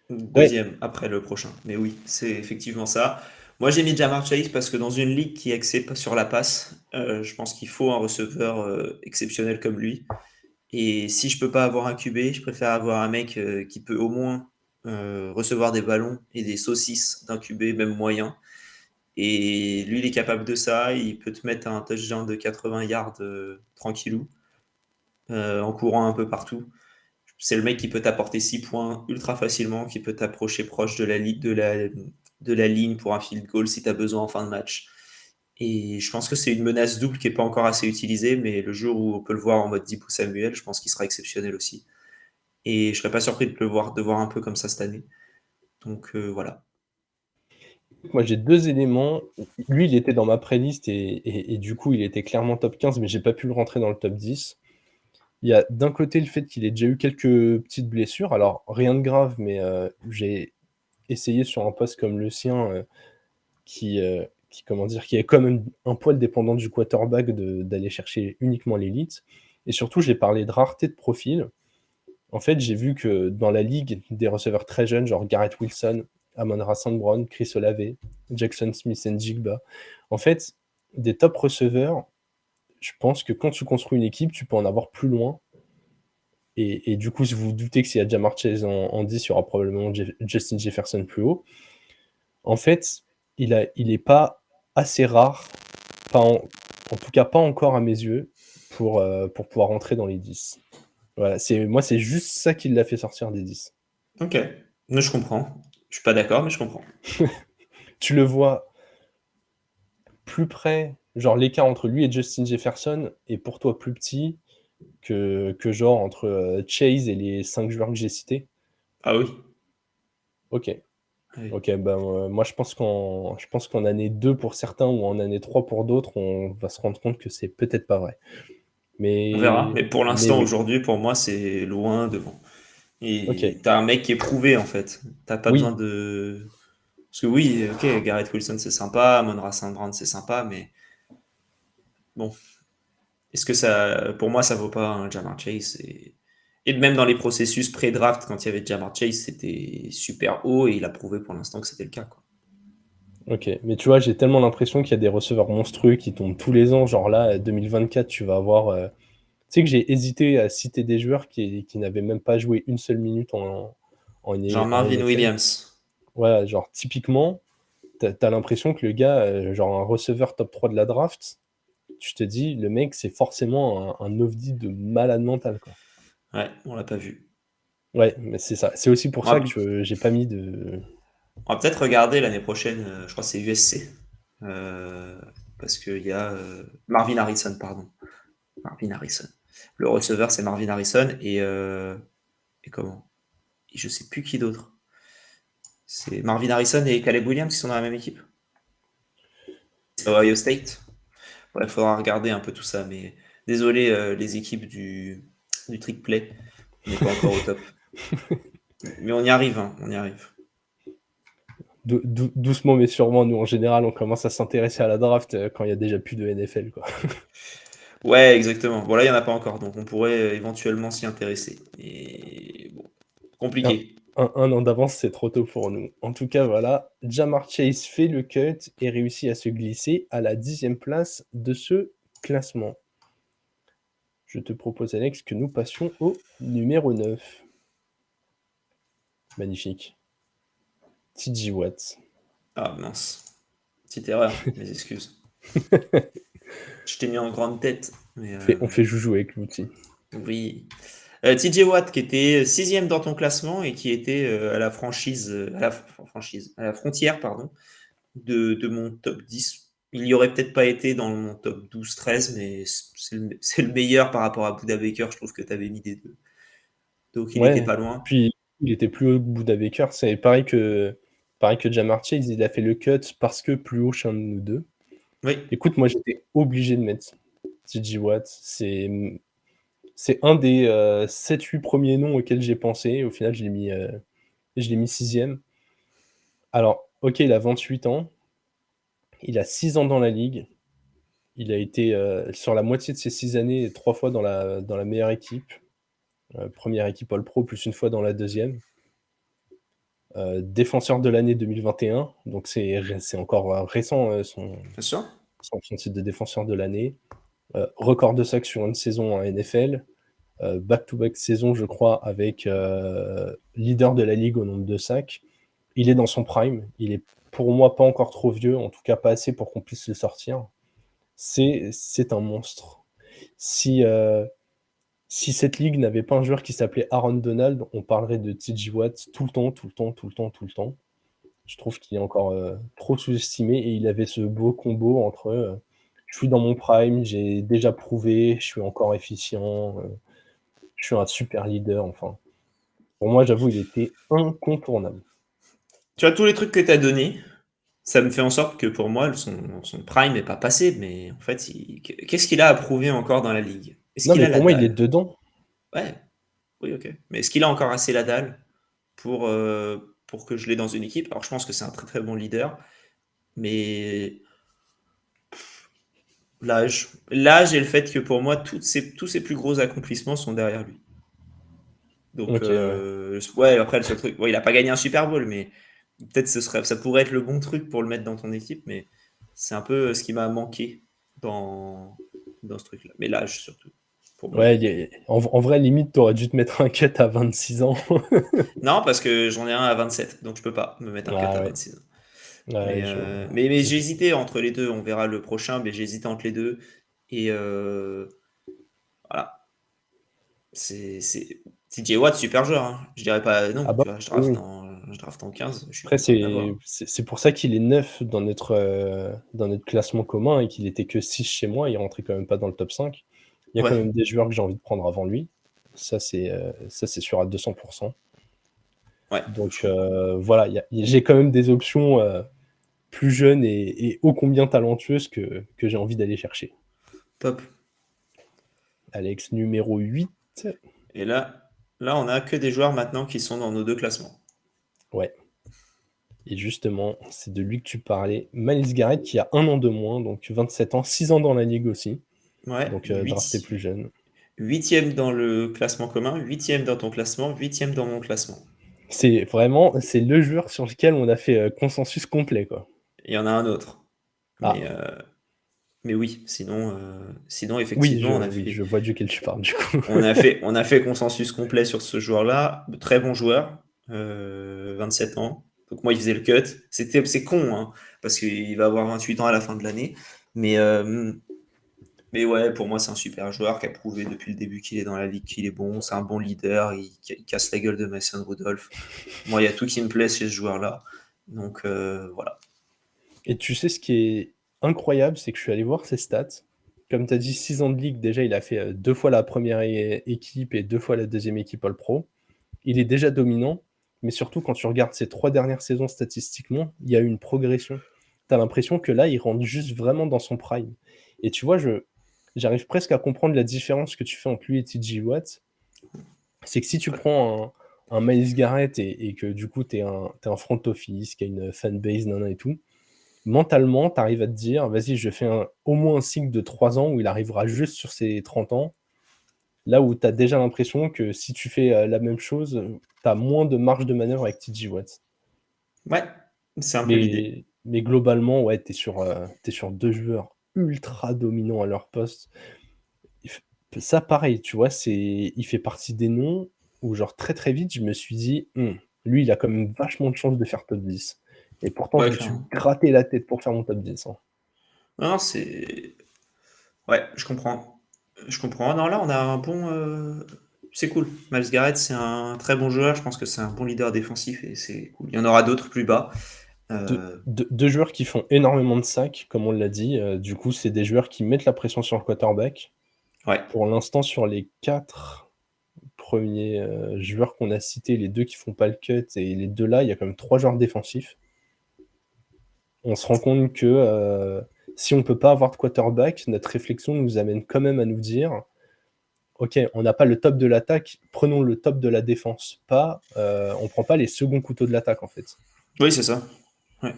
Speaker 2: Ouais,
Speaker 3: Deuxième après le prochain. Mais oui, c'est effectivement ça. Moi, j'ai mis Jamar Chase parce que dans une ligue qui est axée pas sur la passe, je pense qu'il faut un receveur exceptionnel comme lui. Et si je peux pas avoir un QB, je préfère avoir un mec qui peut au moins recevoir des ballons et des saucisses d'un QB, même moyen. Et lui, il est capable de ça. Il peut te mettre un touchdown de 80 yards tranquillou, en courant un peu partout. C'est le mec qui peut t'apporter 6 points ultra facilement, qui peut t'approcher proche de la ligne pour un field goal si tu as besoin en fin de match. Et je pense que c'est une menace double qui n'est pas encore assez utilisée, mais le jour où on peut le voir en mode Deebo Samuel, je pense qu'il sera exceptionnel aussi. Et je serais pas surpris de voir un peu comme ça cette année. Donc voilà.
Speaker 2: moi j'ai 2 éléments. Lui, il était dans ma playlist et du coup, il était clairement top 15, mais j'ai pas pu le rentrer dans le top 10. Il y a d'un côté le fait qu'il ait déjà eu quelques petites blessures, alors rien de grave, mais j'ai essayé sur un poste comme le sien, qui comment dire? Qui est quand même un poil dépendant du quarterback d'aller chercher uniquement l'élite et surtout j'ai parlé de rareté de profil. En fait, j'ai vu que dans la ligue des receveurs très jeunes, genre Garrett Wilson, Amon-Ra St. Brown, Chris Olave, Jackson Smith-Njigba, en fait, des top receveurs, je pense que quand tu construis une équipe, tu peux en avoir plus loin. Et du coup, si vous vous doutez que s'il y a Ja'Marr Chase en 10, il y aura probablement Justin Jefferson plus haut. En fait, il est pas assez rare, pas en tout cas pas encore à mes yeux, pour pouvoir rentrer dans les 10. Voilà, c'est juste ça qui l'a fait sortir des 10.
Speaker 3: Ok, moi je comprends. Je suis pas d'accord, mais je comprends.
Speaker 2: Tu le vois plus près, genre l'écart entre lui et Justin Jefferson est pour toi plus petit que genre entre Chase et les 5 joueurs que j'ai cités.
Speaker 3: Ah oui.
Speaker 2: Ok.
Speaker 3: Ah oui.
Speaker 2: Ok, moi je pense qu'en année 2 pour certains ou en année 3 pour d'autres, on va se rendre compte que c'est peut-être pas vrai.
Speaker 3: On verra.
Speaker 2: Mais,
Speaker 3: Mais pour
Speaker 2: mais
Speaker 3: l'instant,
Speaker 2: oui,
Speaker 3: aujourd'hui, pour moi, c'est loin devant.
Speaker 2: ok.
Speaker 3: Et t'as un mec qui est prouvé, en fait. T'as pas besoin
Speaker 2: Oui,
Speaker 3: de. Parce que oui, ok, Garrett Wilson, c'est sympa, Amon-Ra St. Brown, c'est sympa, mais bon, est-ce que ça. Pour moi, ça vaut pas un Ja'Marr Chase. Et même dans les processus pré-draft, quand il y avait Ja'Marr Chase, c'était super haut et il a prouvé pour l'instant que c'était le cas, quoi.
Speaker 2: ok. Mais tu vois, j'ai tellement l'impression qu'il y a des receveurs monstrueux qui tombent tous les ans. Genre là, 2024, tu vas avoir. Tu sais que j'ai hésité à citer des joueurs qui n'avaient même pas joué une seule minute
Speaker 3: Genre
Speaker 2: en
Speaker 3: Marvin
Speaker 2: NFL.
Speaker 3: Williams.
Speaker 2: Voilà, genre typiquement, t'as l'impression que le gars, genre un receveur top 3 de la draft, tu te dis, le mec, c'est forcément un ovni de malade mental, quoi.
Speaker 3: Ouais, on l'a pas vu.
Speaker 2: Ouais, mais c'est ça. C'est aussi pour
Speaker 3: On
Speaker 2: ça
Speaker 3: va,
Speaker 2: que j'ai pas mis de.
Speaker 3: on va peut-être regarder l'année prochaine, je crois que c'est USC. Euh, Parce qu'il y a Marvin Harrison, pardon. Marvin Harrison. Le receveur, c'est Marvin Harrison et comment? Et je sais plus qui d'autre. C'est Marvin Harrison et Caleb Williams qui sont dans la même équipe. C'est Ohio State. Ouais, il faudra regarder un peu tout ça, mais désolé, les équipes du trick play, on n'est pas encore au top. Mais on y arrive, hein, on y arrive.
Speaker 2: Doucement mais sûrement, nous en général, on commence à s'intéresser à la draft quand il y a déjà plus de NFL, quoi.
Speaker 3: Ouais, exactement. Bon, là, il n'y en a pas encore, donc on pourrait éventuellement s'y intéresser. Et bon,
Speaker 2: Un,
Speaker 3: compliqué.
Speaker 2: un an d'avance, c'est trop tôt pour nous. En tout cas, voilà, Ja'Marr Chase fait le cut et réussit à se glisser à la 10e place de ce classement. Je te propose, Alex, que nous passions au numéro 9. Magnifique. TJ Watt.
Speaker 3: Ah mince. Petite erreur, mes excuses. Je t'ai mis en grande tête, mais
Speaker 2: On fait joujou avec l'outil.
Speaker 3: oui. TJ Watt qui était sixième dans ton classement et qui était à la franchise, à la frontière, pardon, de mon top 10. Il y aurait peut-être pas été dans mon top 12-13, mais c'est le meilleur par rapport à Buda Baker, je trouve que tu avais mis des deux. Donc il était
Speaker 2: Ouais,
Speaker 3: pas loin.
Speaker 2: puis il était plus haut que Buda Baker. C'est pareil que Ja'Marr Chase, il a fait le cut parce que plus haut chez un de nous deux.
Speaker 3: Oui,
Speaker 2: Écoute, moi j'étais obligé de mettre TJ Watt. C'est un des 7-8 premiers noms auxquels j'ai pensé. Au final, je l'ai mis 6e. Alors, ok, il a 28 ans. Il a 6 ans dans la ligue. Il a été sur la moitié de ces 6 années, 3 fois dans la meilleure équipe. Première équipe All-Pro, plus une fois dans la deuxième. Défenseur de l'année 2021, donc c'est encore récent
Speaker 3: bien sûr.
Speaker 2: son titre de défenseur de l'année. Record de sacs sur une saison en NFL. Back-to-back saison, je crois, avec leader de la ligue au nombre de sacs. Il est dans son prime. Il est pour moi pas encore trop vieux, en tout cas pas assez pour qu'on puisse le sortir. C'est un monstre. Si, si cette ligue n'avait pas un joueur qui s'appelait Aaron Donald, on parlerait de TJ Watt tout le temps, tout le temps, tout le temps, tout le temps. Je trouve qu'il est encore trop sous-estimé et il avait ce beau combo entre je suis dans mon prime, j'ai déjà prouvé, je suis encore efficient, je suis un super leader. Enfin, pour moi, j'avoue, il était incontournable.
Speaker 3: Tu as tous les trucs que tu as donnés. Ça me fait en sorte que pour moi, son prime n'est pas passé, mais en fait, qu'est-ce qu'il a à prouver encore dans la ligue? Est-ce
Speaker 2: Non,
Speaker 3: qu'il
Speaker 2: mais
Speaker 3: a la
Speaker 2: pour moi, il est
Speaker 3: dalle?
Speaker 2: dedans.
Speaker 3: Ouais, oui, ok. Mais est-ce qu'il a encore assez la dalle pour que je l'ai dans une équipe? Alors, je pense que c'est un très très bon leader, mais l'âge et le fait que pour moi, tous ses plus gros accomplissements sont derrière lui. Donc,
Speaker 2: Ok, ouais.
Speaker 3: ouais, après, le seul truc, ouais, il a pas gagné un Super Bowl, mais peut-être ça pourrait être le bon truc pour le mettre dans ton équipe, mais C'est un peu ce qui m'a manqué dans, dans ce truc-là. Mais l'âge, surtout, pour moi.
Speaker 2: Ouais, en vrai, limite, t'aurais dû te mettre un cut à 26 ans.
Speaker 3: Non, parce que j'en ai un à 27, donc je peux pas me mettre un cut
Speaker 2: Ah
Speaker 3: à
Speaker 2: ouais,
Speaker 3: 26 ans.
Speaker 2: ouais,
Speaker 3: Mais j'ai hésité entre les deux. On verra le prochain, mais j'ai hésité entre les deux. Et voilà. C'est TJ Watt, super joueur, hein. Je dirais pas non.
Speaker 2: Ah bah,
Speaker 3: Tu vois,
Speaker 2: oui, oui.
Speaker 3: je draft en 15, je suis
Speaker 2: Après,
Speaker 3: content de l'avoir.
Speaker 2: c'est pour ça qu'il est 9 dans notre classement commun et qu'il était que 6 chez moi. Il rentrait quand même pas dans le top 5. Il y a quand
Speaker 3: Ouais,
Speaker 2: même des joueurs que j'ai envie de prendre avant lui. Ça, c'est sûr à 200%.
Speaker 3: ouais, je
Speaker 2: Donc
Speaker 3: comprends.
Speaker 2: voilà, j'ai quand même des options plus jeunes et ô combien talentueuses que j'ai envie d'aller chercher.
Speaker 3: Top.
Speaker 2: Alex, numéro 8.
Speaker 3: Et là, on a que des joueurs maintenant qui sont dans nos deux classements.
Speaker 2: Ouais. Et justement, c'est de lui que tu parlais. Miles Garrett qui a 1 an de moins, donc 27 ans, 6 ans dans la ligue aussi.
Speaker 3: Ouais,
Speaker 2: Donc drafté plus jeune.
Speaker 3: huitième dans le classement commun, huitième dans ton classement, huitième dans mon classement.
Speaker 2: C'est le joueur sur lequel on a fait consensus complet, quoi.
Speaker 3: Il y en a un autre.
Speaker 2: Ah,
Speaker 3: Mais, mais oui, sinon
Speaker 2: oui,
Speaker 3: effectivement,
Speaker 2: oui, je vois duquel tu parles, du coup.
Speaker 3: on a fait consensus complet sur ce joueur-là. Très bon joueur, 27 ans. Donc moi, il faisait le cut. C'est con, hein, parce qu'il va avoir 28 ans à la fin de l'année. Mais, euh, mais ouais, pour moi, c'est un super joueur qui a prouvé depuis le début qu'il est dans la ligue, qu'il est bon. C'est un bon leader. Il casse la gueule de Mason Rudolph. Moi, il y a tout qui me plaît chez ce joueur-là. Donc voilà.
Speaker 2: Et tu sais ce qui est incroyable, c'est que je suis allé voir ses stats. Comme tu as dit, 6 ans de ligue, déjà, il a fait 2 fois la première équipe et 2 fois la deuxième équipe All-Pro. Il est déjà dominant, mais surtout quand tu regardes ses 3 dernières saisons statistiquement, il y a eu une progression. Tu as l'impression que là, il rentre juste vraiment dans son prime. Et tu vois, j'arrive presque à comprendre la différence que tu fais entre lui et TJ Watt. C'est que si tu
Speaker 3: Ouais.
Speaker 2: prends un Miles Garrett et que du coup, tu es un front office, qui a une fanbase, nana et tout, mentalement, tu arrives à te dire, vas-y, je fais au moins un cycle de 3 ans où il arrivera juste sur ses 30 ans. Là où tu as déjà l'impression que si tu fais la même chose, tu as moins de marge de manœuvre avec TJ Watt.
Speaker 3: Ouais, c'est un peu l'idée.
Speaker 2: Mais globalement, ouais, t'es sur 2 joueurs ultra dominants à leur poste. Ça, pareil, tu vois, il fait partie des noms où, genre, très très vite, je me suis dit, lui, il a quand même vachement de chance de faire top 10. Et pourtant,
Speaker 3: Ouais,
Speaker 2: je me suis
Speaker 3: clairement.
Speaker 2: gratté la tête pour faire mon top 10, hein.
Speaker 3: Non, c'est. Ouais, je comprends. Je comprends. Non, là, on a un bon. C'est cool. Miles Garrett, c'est un très bon joueur. Je pense que c'est un bon leader défensif et c'est cool. Il y en aura d'autres plus bas.
Speaker 2: Deux,
Speaker 3: Euh,
Speaker 2: deux joueurs qui font énormément de sacs, comme on l'a dit. Du coup, c'est des joueurs qui mettent la pression sur le quarterback.
Speaker 3: Ouais.
Speaker 2: Pour l'instant, sur les 4 premiers joueurs qu'on a cités, les 2 qui font pas le cut et les 2 là, il y a quand même 3 joueurs défensifs. On se rend compte que si on peut pas avoir de quarterback, notre réflexion nous amène quand même à nous dire, ok, on n'a pas le top de l'attaque, prenons le top de la défense. On prend pas les seconds couteaux de l'attaque en fait.
Speaker 3: Oui, c'est ça. Ouais.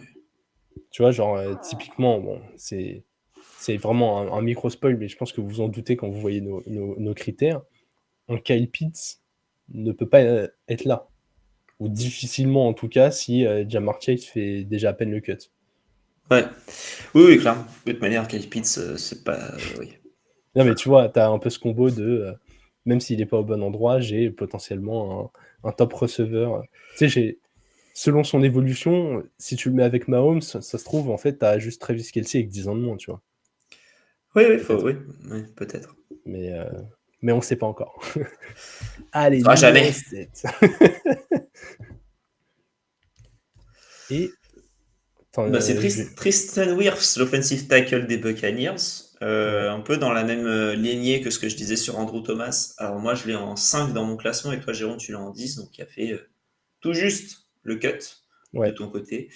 Speaker 2: Tu vois, genre typiquement, bon, c'est vraiment un micro spoil, mais je pense que vous en doutez quand vous voyez nos critères. Un Kyle Pitts ne peut pas être là, ou difficilement en tout cas si Jamar Chase fait déjà à peine le cut.
Speaker 3: Ouais. Oui, oui, clairement. De toute manière, Kyle Pitts, c'est pas. Oui.
Speaker 2: Non, mais tu vois, tu as un peu ce combo de même s'il n'est pas au bon endroit, j'ai potentiellement un top receveur. Tu sais, selon son évolution, si tu le mets avec Mahomes, ça se trouve, en fait, tu as juste Travis Kelce avec 10 ans de moins, tu vois.
Speaker 3: Oui, oui,
Speaker 2: Peut-être.
Speaker 3: oui, oui, peut-être.
Speaker 2: Mais, euh, mais on ne sait pas encore. Allez,
Speaker 3: Ça sera
Speaker 2: numéro
Speaker 3: jamais.
Speaker 2: 7. Et
Speaker 3: Bah, c'est
Speaker 2: je vais.
Speaker 3: Tristan Wirfs, l'offensive tackle des Buccaneers.
Speaker 2: Ouais.
Speaker 3: Un peu dans la même lignée que ce que je disais sur Andrew Thomas. Alors moi, je l'ai en 5 dans mon classement et toi, Jérôme, tu l'as en 10, donc il a fait tout juste le cut de
Speaker 2: Ouais.
Speaker 3: ton côté.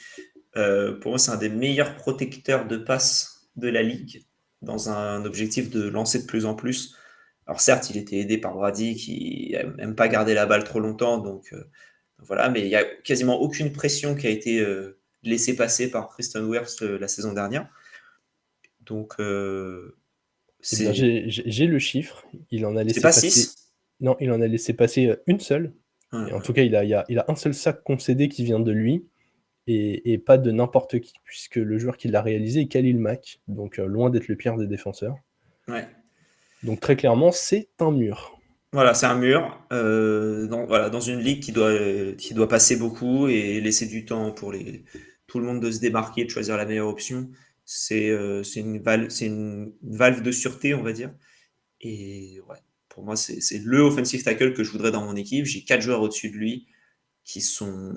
Speaker 3: Pour moi, c'est un des meilleurs protecteurs de passe de la ligue dans un objectif de lancer de plus en plus. Alors certes, il était aidé par Brady qui n'aime pas garder la balle trop longtemps, donc voilà, mais il n'y a quasiment aucune pression qui a été laissée passer par Tristan Wirfs la saison dernière. Donc
Speaker 2: Eh bien,
Speaker 3: c'est
Speaker 2: j'ai le chiffre. Il en a laissé
Speaker 3: pas
Speaker 2: passer.
Speaker 3: 6.
Speaker 2: Non, il en a laissé passer une seule.
Speaker 3: Ouais,
Speaker 2: Et en
Speaker 3: ouais.
Speaker 2: tout cas, il a un seul sac concédé qui vient de lui. et pas de n'importe qui, puisque le joueur qui l'a réalisé est Khalil Mack, donc loin d'être le pire des défenseurs.
Speaker 3: Ouais.
Speaker 2: Donc très clairement, c'est un mur.
Speaker 3: Voilà, c'est un mur dans une ligue qui doit passer beaucoup et laisser du temps pour tout le monde de se démarquer, de choisir la meilleure option. C'est une valve de sûreté, on va dire. Et ouais, pour moi, c'est le offensive tackle que je voudrais dans mon équipe. J'ai 4 joueurs au-dessus de lui qui sont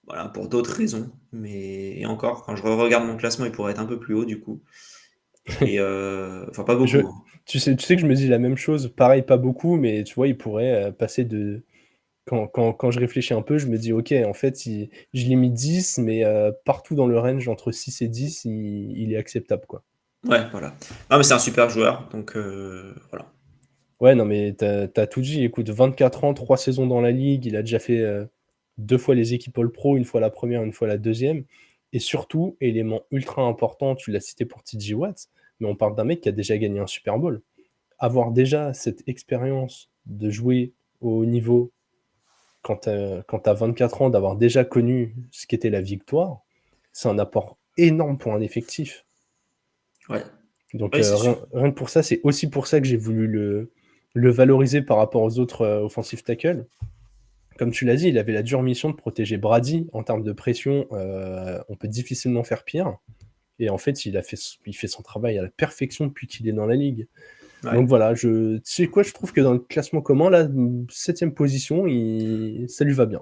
Speaker 3: voilà, pour d'autres raisons. Mais et encore, quand je regarde mon classement, il pourrait être un peu plus haut du coup. Et enfin, pas
Speaker 2: Je
Speaker 3: beaucoup, hein.
Speaker 2: tu sais que je me dis la même chose, pareil, pas beaucoup, mais tu vois, il pourrait, passer de quand je réfléchis un peu, je me dis: «OK, en fait, je l'ai mis 10, mais partout dans le range entre 6 et 10, il est acceptable, quoi».
Speaker 3: Ouais, voilà. Non, mais c'est un super joueur, donc voilà.
Speaker 2: Ouais, non, mais tu as tout dit. Écoute, 24 ans, 3 saisons dans la ligue, il a déjà fait, 2 fois les équipes All-Pro, une fois la première, une fois la deuxième. Et surtout, élément ultra important, tu l'as cité pour TJ Watt, mais on parle d'un mec qui a déjà gagné un Super Bowl. Avoir déjà cette expérience de jouer au haut niveau quand tu as 24 ans, d'avoir déjà connu ce qu'était la victoire, c'est un apport énorme pour un effectif.
Speaker 3: Ouais.
Speaker 2: Donc
Speaker 3: Oui, c'est
Speaker 2: rien
Speaker 3: sûr.
Speaker 2: rien que pour ça, c'est aussi pour ça que j'ai voulu le valoriser par rapport aux autres, offensive tackles. Comme tu l'as dit, il avait la dure mission de protéger Brady. En termes de pression, on peut difficilement faire pire, et en fait, il fait son travail à la perfection depuis qu'il est dans la ligue.
Speaker 3: Ouais.
Speaker 2: Donc voilà, tu sais quoi? Je trouve que dans le classement commun là, 7e position, ça lui va bien.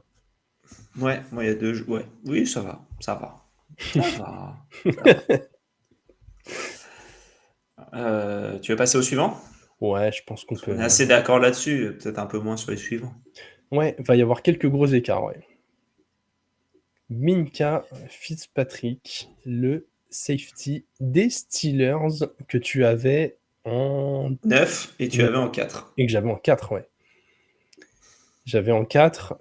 Speaker 3: Ouais, moi, il y a 2 ouais. Oui, ça va, ça va. Ça va, ça va. Tu veux passer au suivant?
Speaker 2: Ouais, je pense qu'on
Speaker 3: Parce qu'on
Speaker 2: peut,
Speaker 3: est assez d'accord là-dessus, peut-être un peu moins sur les suivants.
Speaker 2: ouais, va y avoir quelques gros écarts, ouais. Minkah Fitzpatrick, le safety des Steelers que tu avais en
Speaker 3: 9 et tu
Speaker 2: neuf
Speaker 3: avais en 4.
Speaker 2: et que j'avais en 4, ouais. J'avais en 4,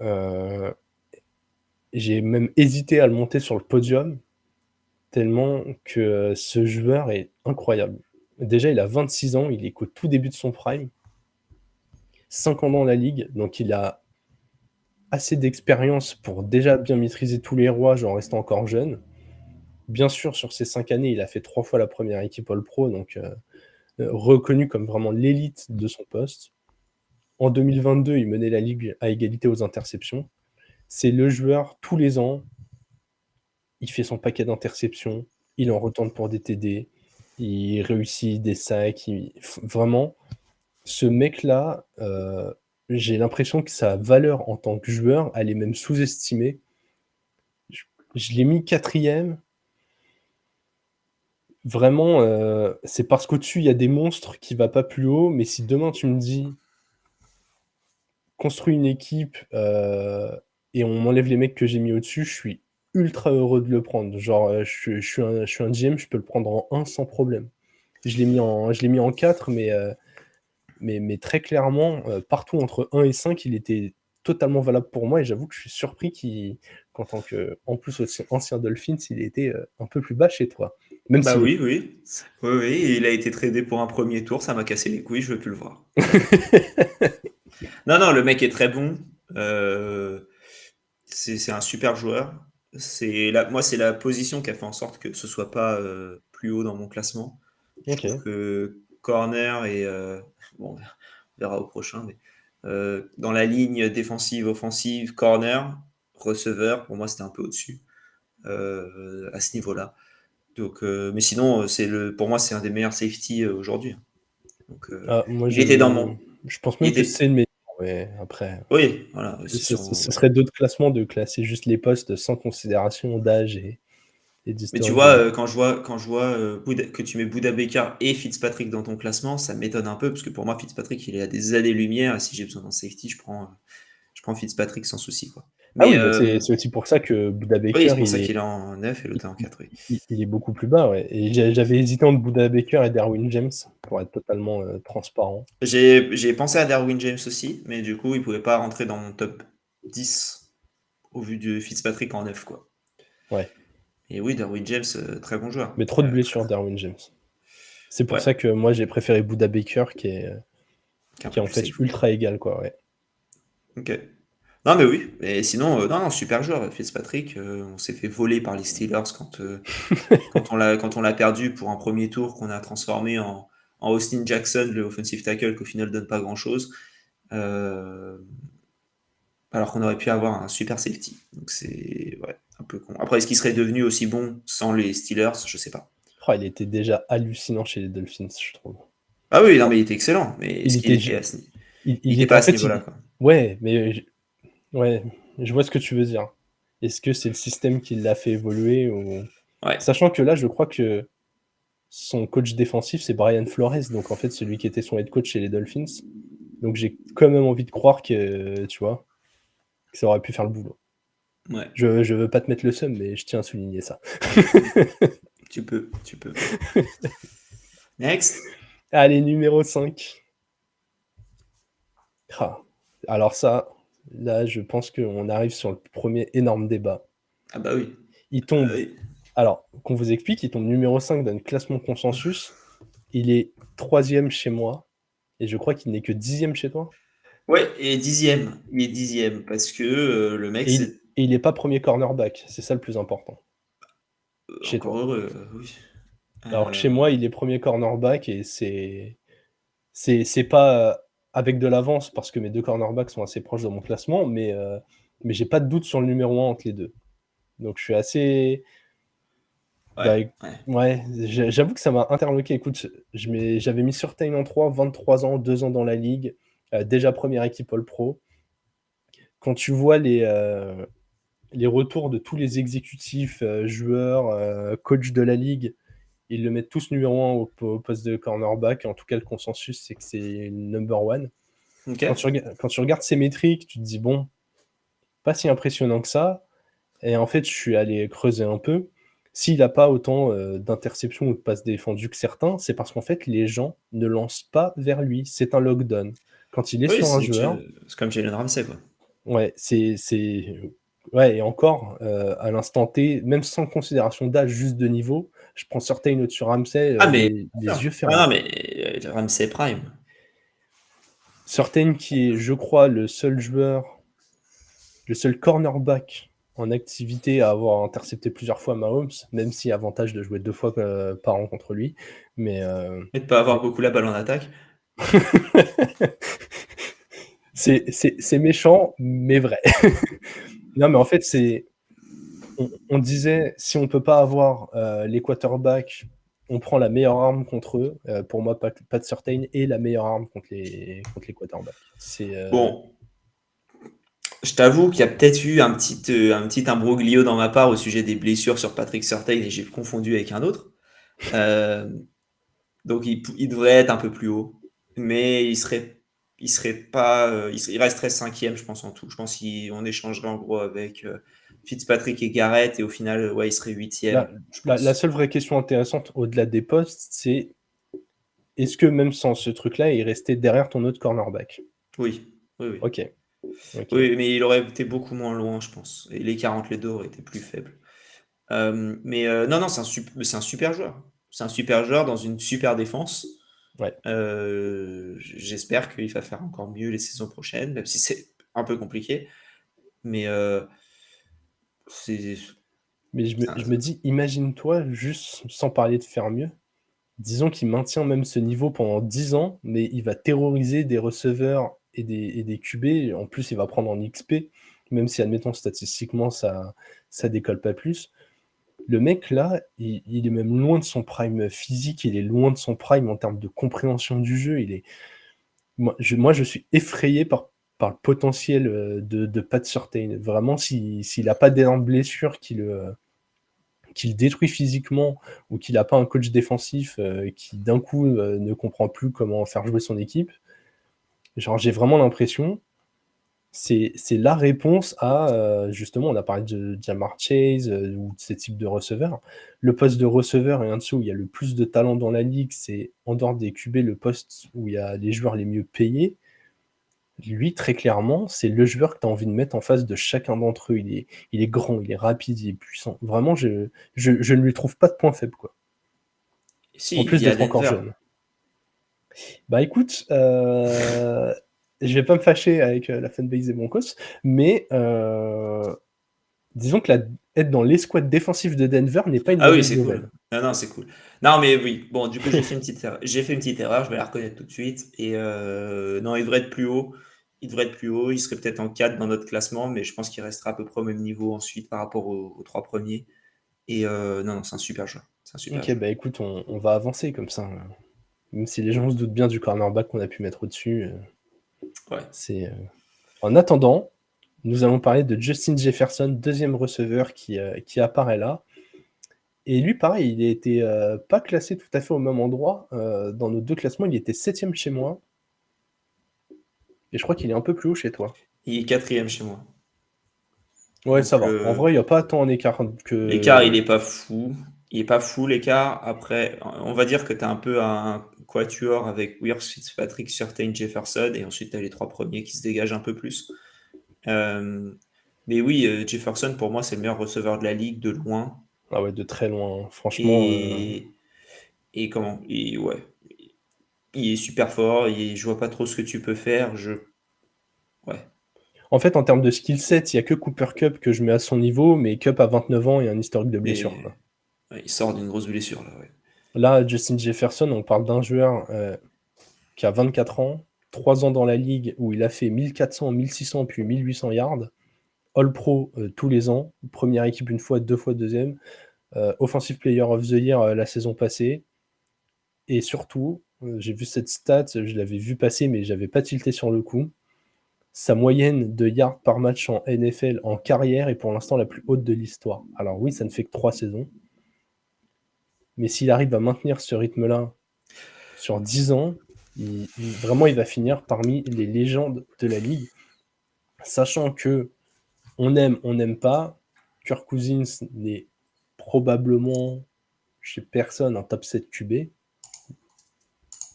Speaker 2: j'ai même hésité à le monter sur le podium tellement que, ce joueur est incroyable. Déjà, il a 26 ans, il est qu'au tout début de son prime, 5 ans dans la ligue, donc il a assez d'expérience pour déjà bien maîtriser tous les rouages en restant encore jeune. Bien sûr, sur ces 5 années, il a fait 3 fois la première équipe All-Pro, donc reconnu comme vraiment l'élite de son poste. En 2022, il menait la ligue à égalité aux interceptions. C'est le joueur, tous les ans, il fait son paquet d'interceptions, il en retourne pour des TD, il réussit des sacs, vraiment, ce mec-là, j'ai l'impression que sa valeur en tant que joueur, elle est même sous-estimée. Je je l'ai mis 4e. Vraiment, c'est parce qu'au-dessus, il y a des monstres qui va pas plus haut, mais si demain tu me dis: «Construis une équipe, et on m'enlève les mecs que j'ai mis au-dessus», je suis ultra heureux de le prendre. Genre, je suis un GM, je peux le prendre en 1 sans problème. Je l'ai mis en 4, mais très clairement, partout entre 1 et 5, il était totalement valable pour moi, et j'avoue que je suis surpris qu'en tant que en plus aussi ancien Dolphins, il était, un peu plus bas chez toi. Même
Speaker 3: Bah
Speaker 2: s'il est
Speaker 3: oui, oui. Oui, oui, et il a été tradé pour un premier tour, ça m'a cassé les couilles, je veux plus le voir. Non, non, le mec est très bon. C'est un super joueur. Moi, c'est la position qui a fait en sorte que ce soit pas plus haut dans mon classement. Je trouve
Speaker 2: OK.
Speaker 3: que corner et bon, on verra au prochain, mais dans la ligne défensive, offensive, corner, receveur, pour moi, c'était un peu au-dessus à ce niveau-là. Donc, mais sinon, pour moi, c'est un des meilleurs safety aujourd'hui, hein. Donc,
Speaker 2: Ah, moi,
Speaker 3: il était dans mon,
Speaker 2: je pense
Speaker 3: il
Speaker 2: même que
Speaker 3: était,
Speaker 2: c'est le meilleur, ouais, après,
Speaker 3: oui, voilà, c'est
Speaker 2: ce
Speaker 3: voilà.
Speaker 2: serait d'autres classements de classer juste les postes sans considération d'âge et
Speaker 3: Mais tu
Speaker 2: d'historique
Speaker 3: vois,
Speaker 2: de
Speaker 3: quand je vois que tu mets Bouda Baker et Fitzpatrick dans ton classement, ça m'étonne un peu parce que pour moi, Fitzpatrick, il est à des années-lumière. Et si j'ai besoin d'un safety, je prends Fitzpatrick sans souci, quoi.
Speaker 2: Ah
Speaker 3: Mais
Speaker 2: oui, bah, c'est aussi pour ça que Buda
Speaker 3: oui,
Speaker 2: Baker,
Speaker 3: c'est pour ça qu'il est en 9 et l'autre est en 4. Oui.
Speaker 2: il est beaucoup plus bas, ouais, et j'avais hésité entre Buda Baker et Derwin James, pour être totalement, transparent.
Speaker 3: J'ai pensé à Derwin James aussi, mais du coup, il pouvait pas rentrer dans mon top 10 au vu de Fitzpatrick en 9, quoi.
Speaker 2: Ouais,
Speaker 3: Et oui, Derwin James, très bon joueur.
Speaker 2: mais trop de blessures, Derwin James. C'est pour
Speaker 3: Ouais,
Speaker 2: ça que moi, j'ai préféré Buda Baker qui est,
Speaker 3: qui est un
Speaker 2: qui est
Speaker 3: peu
Speaker 2: en
Speaker 3: plus
Speaker 2: fait
Speaker 3: safe.
Speaker 2: ultra égal, quoi, ouais.
Speaker 3: Ok. Non, mais oui, mais sinon, non, non, super joueur, Fitzpatrick. On s'est fait voler par les Steelers quand on l'a perdu pour un premier tour qu'on a transformé en Austin Jackson, le offensive tackle, qu'au final donne pas grand-chose. Euh, alors qu'on aurait pu avoir un super safety. Donc c'est ouais, un peu con. Après, est-ce qu'il serait devenu aussi bon sans les Steelers? Je sais pas.
Speaker 2: Oh, il était déjà hallucinant chez les Dolphins, je trouve.
Speaker 3: Ah oui, non, mais il était excellent. Mais
Speaker 2: Il
Speaker 3: est-ce qu'il
Speaker 2: était,
Speaker 3: était il
Speaker 2: il
Speaker 3: était
Speaker 2: était
Speaker 3: pas
Speaker 2: en
Speaker 3: à ce
Speaker 2: fait,
Speaker 3: niveau-là, quoi.
Speaker 2: ouais, mais ouais, je vois ce que tu veux dire. Est-ce que c'est le système qui l'a fait évoluer ou...
Speaker 3: Ouais.
Speaker 2: Sachant que là, je crois que son coach défensif, c'est Brian Flores, donc en fait, celui qui était son head coach chez les Dolphins. Donc j'ai quand même envie de croire que, tu vois, que ça aurait pu faire le boulot.
Speaker 3: Ouais.
Speaker 2: Je veux pas te mettre le seum, mais je tiens à souligner ça.
Speaker 3: Tu peux. Next.
Speaker 2: Allez, numéro 5. Ah. Alors ça, là, je pense qu'on arrive sur le premier énorme débat.
Speaker 3: Ah bah oui.
Speaker 2: Il tombe...
Speaker 3: Oui.
Speaker 2: Alors, qu'on vous explique, il tombe numéro 5 dans le classement consensus. Il est 3e chez moi. Et je crois qu'il n'est que 10e chez toi.
Speaker 3: Ouais, et dixième. Il est dixième parce que le mec, c'est
Speaker 2: Et il n'est pas premier cornerback. C'est ça le plus important. Chez
Speaker 3: encore
Speaker 2: toi.
Speaker 3: heureux. Oui.
Speaker 2: Alors que chez moi, il est premier cornerback et c'est pas avec de l'avance parce que mes deux cornerbacks sont assez proches de mon classement, mais j'ai pas de doute sur le numéro 1 entre les deux. Donc je suis assez... Bah,
Speaker 3: Ouais.
Speaker 2: ouais, j'avoue que ça m'a interloqué. Écoute, j'avais mis Surtain en 3, 23 ans, 2 ans dans la ligue, déjà première équipe All-Pro. Quand tu vois les retours de tous les exécutifs, joueurs, coachs de la ligue, ils le mettent tous numéro 1 au poste de cornerback. En tout cas, le consensus, c'est que c'est le number 1.
Speaker 3: Ok.
Speaker 2: Quand tu regardes ces métriques, tu te dis, bon, pas si impressionnant que ça. Et en fait, je suis allé creuser un peu. S'il n'a pas autant d'interceptions ou de passes défendues que certains, c'est parce qu'en fait, les gens ne lancent pas vers lui. C'est un lockdown. Quand il est
Speaker 3: Oui,
Speaker 2: sur un
Speaker 3: c'est
Speaker 2: joueur,
Speaker 3: comme Jalen Ramsey, quoi.
Speaker 2: ouais, ouais, et encore, à l'instant T, même sans considération d'âge, juste de niveau, je prends Surtain au-dessus Ramsey,
Speaker 3: Ah, mais
Speaker 2: les yeux
Speaker 3: ah non,
Speaker 2: fermés.
Speaker 3: mais Ramsey Prime.
Speaker 2: Surtain qui est, je crois, le seul cornerback en activité à avoir intercepté plusieurs fois Mahomes, même si avantage de jouer 2 fois par an contre lui. Mais
Speaker 3: Et de pas avoir beaucoup la balle en attaque.
Speaker 2: c'est méchant, mais vrai. Non, mais en fait, on disait, si on peut pas avoir les quarterbacks, on prend la meilleure arme contre eux. Pour moi, Pat Surtain est la meilleure arme contre les quarterbacks.
Speaker 3: Bon, je t'avoue qu'il y a peut-être eu un petit imbroglio dans ma part au sujet des blessures sur Patrick Surtain et j'ai confondu avec un autre. Euh, donc il devrait être un peu plus haut, mais il serait pas, il resterait cinquième, je pense en tout. Je pense qu'on échangerait en gros avec Fitzpatrick et Garrett et au final, ouais, il serait
Speaker 2: La,
Speaker 3: huitième, je
Speaker 2: la
Speaker 3: pense.
Speaker 2: seule vraie question intéressante au-delà des postes, c'est est-ce que même sans ce truc-là, il restait derrière ton autre cornerback?
Speaker 3: Oui, oui, oui.
Speaker 2: Ok.
Speaker 3: Oui, mais il aurait été beaucoup moins loin, je pense. Et les 40 les deux auraient été plus faibles. Non, non, c'est un super joueur. C'est un super joueur dans une super défense.
Speaker 2: Ouais.
Speaker 3: J'espère qu'il va faire encore mieux les saisons prochaines, même si c'est un peu compliqué. Mais c'est
Speaker 2: Mais je me dis, imagine-toi, juste sans parler de faire mieux, disons qu'il maintient même ce niveau pendant 10 ans, mais il va terroriser des receveurs et des QB. En plus, il va prendre en XP, même si, admettons, statistiquement, ça décolle pas plus. Le mec, là, il est même loin de son prime physique, il est loin de son prime en termes de compréhension du jeu. Moi, je suis effrayé par le potentiel de Pat Surtain. Vraiment, s'il n'a pas d'énormes blessures qui le détruit physiquement ou qu'il n'a pas un coach défensif qui d'un coup ne comprend plus comment faire jouer son équipe, genre j'ai vraiment l'impression c'est la réponse à justement, on a parlé de Jamar Chase ou de ces types de receveurs. Le poste de receveur est un dessous où il y a le plus de talent dans la ligue, c'est en dehors des QB le poste où il y a les joueurs les mieux payés. Lui, très clairement, c'est le joueur que tu as envie de mettre en face de chacun d'entre eux. Il est grand, il est rapide, il est puissant. Vraiment, je ne lui trouve pas de point faible, quoi.
Speaker 3: si,
Speaker 2: En
Speaker 3: il
Speaker 2: plus
Speaker 3: y a
Speaker 2: d'être encore
Speaker 3: Denver.
Speaker 2: jeune. Bah écoute, je vais pas me fâcher avec la fanbase des Broncos, mais disons que être dans l'escouade défensive de Denver n'est pas une
Speaker 3: Ah oui,
Speaker 2: mauvaise
Speaker 3: c'est
Speaker 2: nouvelle.
Speaker 3: cool. Non, non, c'est cool. Non, mais oui, bon, du coup, j'ai fait une petite erreur, je vais la reconnaître tout de suite. Et non, il devrait être plus haut. Il devrait être plus haut. Il serait peut-être en 4 dans notre classement, mais je pense qu'il restera à peu près au même niveau ensuite par rapport aux 3 premiers. Et non, non, c'est un super joueur. C'est un super
Speaker 2: Ok,
Speaker 3: joueur.
Speaker 2: bah écoute, on va avancer comme ça. Même si les gens se doutent bien du cornerback qu'on a pu mettre au-dessus,
Speaker 3: Ouais.
Speaker 2: c'est. En attendant, nous allons parler de Justin Jefferson, deuxième receveur qui apparaît là. Et lui, pareil, il était pas classé tout à fait au même endroit. Dans nos deux classements, il était 7e chez moi. Et je crois qu'il est un peu plus haut chez toi.
Speaker 3: Il est 4e chez moi.
Speaker 2: Ouais, ça
Speaker 3: Donc,
Speaker 2: va. En vrai, il n'y a pas tant en écart
Speaker 3: l'écart, il
Speaker 2: que.
Speaker 3: est pas fou. Il est pas fou, l'écart. Après, on va dire que tu as un peu un quatuor avec Wirfs, Fitzpatrick, Surtain, Jefferson. Et ensuite, tu as les 3 premiers qui se dégagent un peu plus. Euh, mais oui, Jefferson, pour moi, c'est le meilleur receveur de la ligue de loin.
Speaker 2: Ah ouais, de très loin, hein. Franchement.
Speaker 3: Et, et comment ouais, il est super fort. Je vois pas trop ce que tu peux faire. Ouais,
Speaker 2: En fait, en termes de skill set, il n'y a que Cooper Kupp que je mets à son niveau, mais Kupp a 29 ans et un historique de blessure,
Speaker 3: mais
Speaker 2: quoi.
Speaker 3: ouais, il sort d'une grosse blessure là. Ouais.
Speaker 2: Là, Justin Jefferson, on parle d'un joueur qui a 24 ans, 3 ans dans la ligue où il a fait 1400, 1600 puis 1800 yards, All-Pro tous les ans, première équipe une fois, 2 fois deuxième, Offensive Player of the Year la saison passée, et surtout, j'ai vu cette stat, je l'avais vu passer mais j'avais pas tilté sur le coup, sa moyenne de yards par match en NFL en carrière est pour l'instant la plus haute de l'histoire. Alors oui, ça ne fait que 3 saisons, mais s'il arrive à maintenir ce rythme-là sur 10 ans, vraiment, il va finir parmi les légendes de la ligue. Sachant que on n'aime pas, Kirk Cousins n'est probablement chez personne un top 7 QB.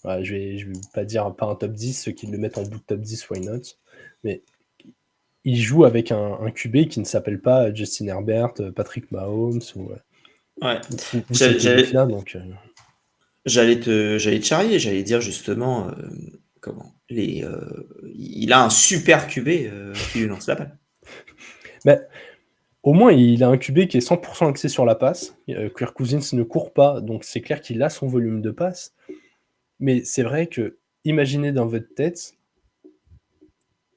Speaker 2: Ouais, je vais pas dire pas un top 10, ceux qui le mettent en bout de top 10, why not. Mais il joue avec un QB qui ne s'appelle pas Justin Herbert, Patrick Mahomes
Speaker 3: Ouais.
Speaker 2: ou Cedric
Speaker 3: J'allais
Speaker 2: Beckham. Donc,
Speaker 3: j'allais te charrier. J'allais dire justement comment il a un super QB qui lui lance la balle.
Speaker 2: mais au moins, il a un QB qui est 100% axé sur la passe. Kirk Cousins ne court pas, donc c'est clair qu'il a son volume de passe. Mais c'est vrai que, imaginez dans votre tête,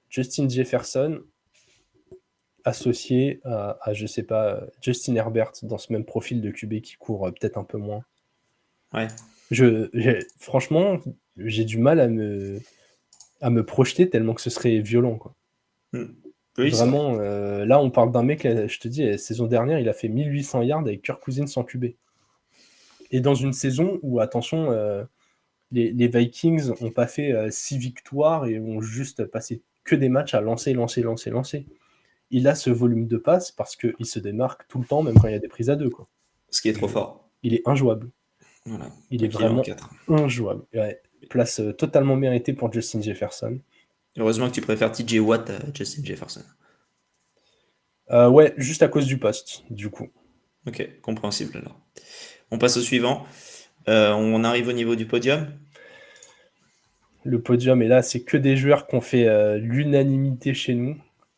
Speaker 2: Justin Jefferson associé je sais pas, Justin Herbert dans ce même profil de QB qui court peut-être un peu moins.
Speaker 3: Ouais.
Speaker 2: Franchement, j'ai du mal à me projeter tellement que ce serait violent, quoi.
Speaker 3: Mm. Oui, c'est vrai.
Speaker 2: Vraiment, là, on parle d'un mec, je te dis, la saison dernière, il a fait 1800 yards avec Kirk Cousins en QB. Et dans une saison où, attention, les Vikings n'ont pas fait 6 victoires et ont juste passé que des matchs à lancer. Il a ce volume de passe parce qu'il se démarque tout le temps, même quand il y a des prises à deux, quoi.
Speaker 3: Ce qui est trop fort.
Speaker 2: Il est injouable.
Speaker 3: Voilà.
Speaker 2: Il est
Speaker 3: Donc il est en
Speaker 2: vraiment
Speaker 3: 4.
Speaker 2: injouable. Ouais. Place totalement méritée pour Justin Jefferson.
Speaker 3: Heureusement que tu préfères TJ Watt à Justin Jefferson.
Speaker 2: Ouais, juste à cause du poste, du coup.
Speaker 3: Ok, compréhensible alors. On passe au suivant. On arrive au niveau du podium.
Speaker 2: Le podium est là, c'est que des joueurs qui ont fait l'unanimité chez nous.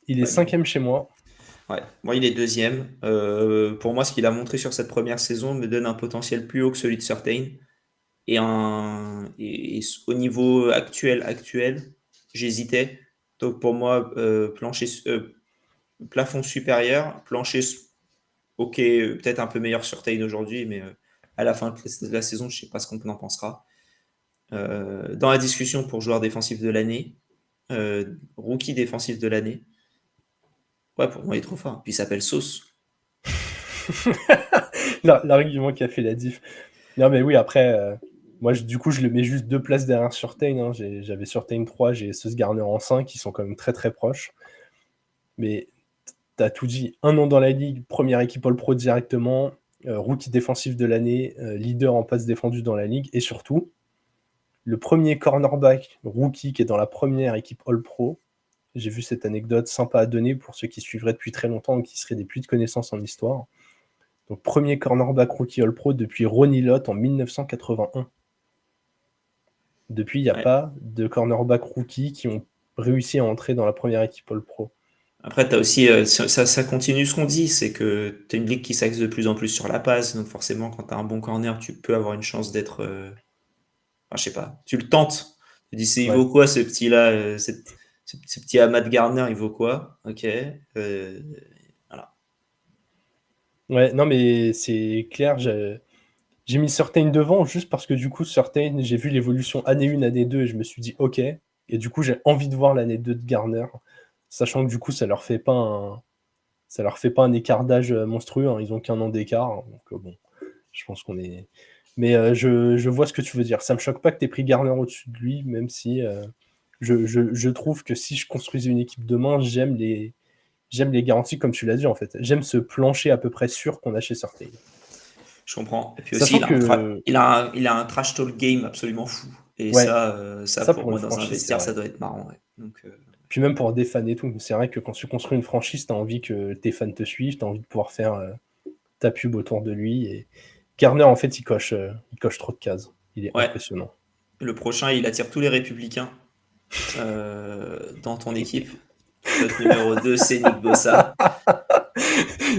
Speaker 2: Il est
Speaker 3: Ouais, donc,
Speaker 2: 5e chez moi.
Speaker 3: ouais. Moi, il est deuxième. Pour moi, ce qu'il a montré sur cette première saison me donne un potentiel plus haut que celui de Surtain. Et au niveau actuel, j'hésitais. Donc pour moi, plafond supérieur, plancher, ok, peut-être un peu meilleur sur Tain aujourd'hui, mais à la fin de la saison, je ne sais pas ce qu'on en pensera. Dans la discussion pour joueur défensif de l'année, rookie défensif de l'année, ouais, pour moi, il est trop fort. Puis il s'appelle Sauce.
Speaker 2: L'argument qui a fait la diff. Non, mais oui, après, moi, du coup, je le mets juste 2 places derrière Surtain. Hein. J'avais Surtain 3, j'ai Sauce Garner en 5, qui sont quand même très très proches. Mais t'as tout dit. 1 an dans la ligue, première équipe All-Pro directement, rookie défensif de l'année, leader en passe défendue dans la ligue, et surtout, le premier cornerback rookie qui est dans la première équipe All-Pro. J'ai vu cette anecdote sympa à donner pour ceux qui suivraient depuis très longtemps ou qui seraient des puits de connaissances en histoire. Donc, premier cornerback rookie All-Pro depuis Ronnie Lott en 1981. Depuis, il n'y a
Speaker 3: Ouais.
Speaker 2: pas de cornerback rookie qui ont réussi à entrer dans la première équipe All-Pro.
Speaker 3: Après, t'as aussi, ça continue ce qu'on dit, c'est que t'as une ligue qui s'axe de plus en plus sur la passe, donc forcément, quand t'as un bon corner, tu peux avoir une chance d'être. Enfin, je sais pas, tu le tentes. Tu dis, il
Speaker 2: Ouais.
Speaker 3: vaut quoi ce petit-là, ce petit Ahmad Gardner, il vaut quoi? Ok. Voilà.
Speaker 2: Ouais, non, mais c'est clair, j'ai mis Surtain devant juste parce que du coup, Surtain, j'ai vu l'évolution année 1, année 2 et je me suis dit, ok. Et du coup, j'ai envie de voir l'année 2 de Garner, sachant que du coup, ça leur fait pas un écart d'âge monstrueux, hein. Ils ont qu'un an d'écart, hein. Donc bon, je pense qu'on est. Mais je vois ce que tu veux dire. Ça me choque pas que tu aies pris Garner au-dessus de lui, même si je trouve que si je construisais une équipe demain, j'aime les garanties, comme tu l'as dit en fait. J'aime ce plancher à peu près sûr qu'on a chez Surtain.
Speaker 3: Je comprends. Et puis aussi,
Speaker 2: Sachant que,
Speaker 3: il a un trash talk game absolument fou. Et
Speaker 2: ouais,
Speaker 3: ça
Speaker 2: ça
Speaker 3: pour
Speaker 2: pour une
Speaker 3: moi, dans un
Speaker 2: franchise, c'est
Speaker 3: vestiaire,
Speaker 2: vrai.
Speaker 3: ça doit être marrant. Ouais. Donc,
Speaker 2: Puis même pour des fans et tout. C'est vrai que quand tu construis une franchise, tu as envie que tes fans te suivent, tu as envie de pouvoir faire ta pub autour de lui. Et Garner, en fait, il coche trop de cases. Il est
Speaker 3: ouais.
Speaker 2: impressionnant.
Speaker 3: Le prochain, il attire tous les républicains dans ton équipe. Notre numéro 2, c'est Nick Bossa.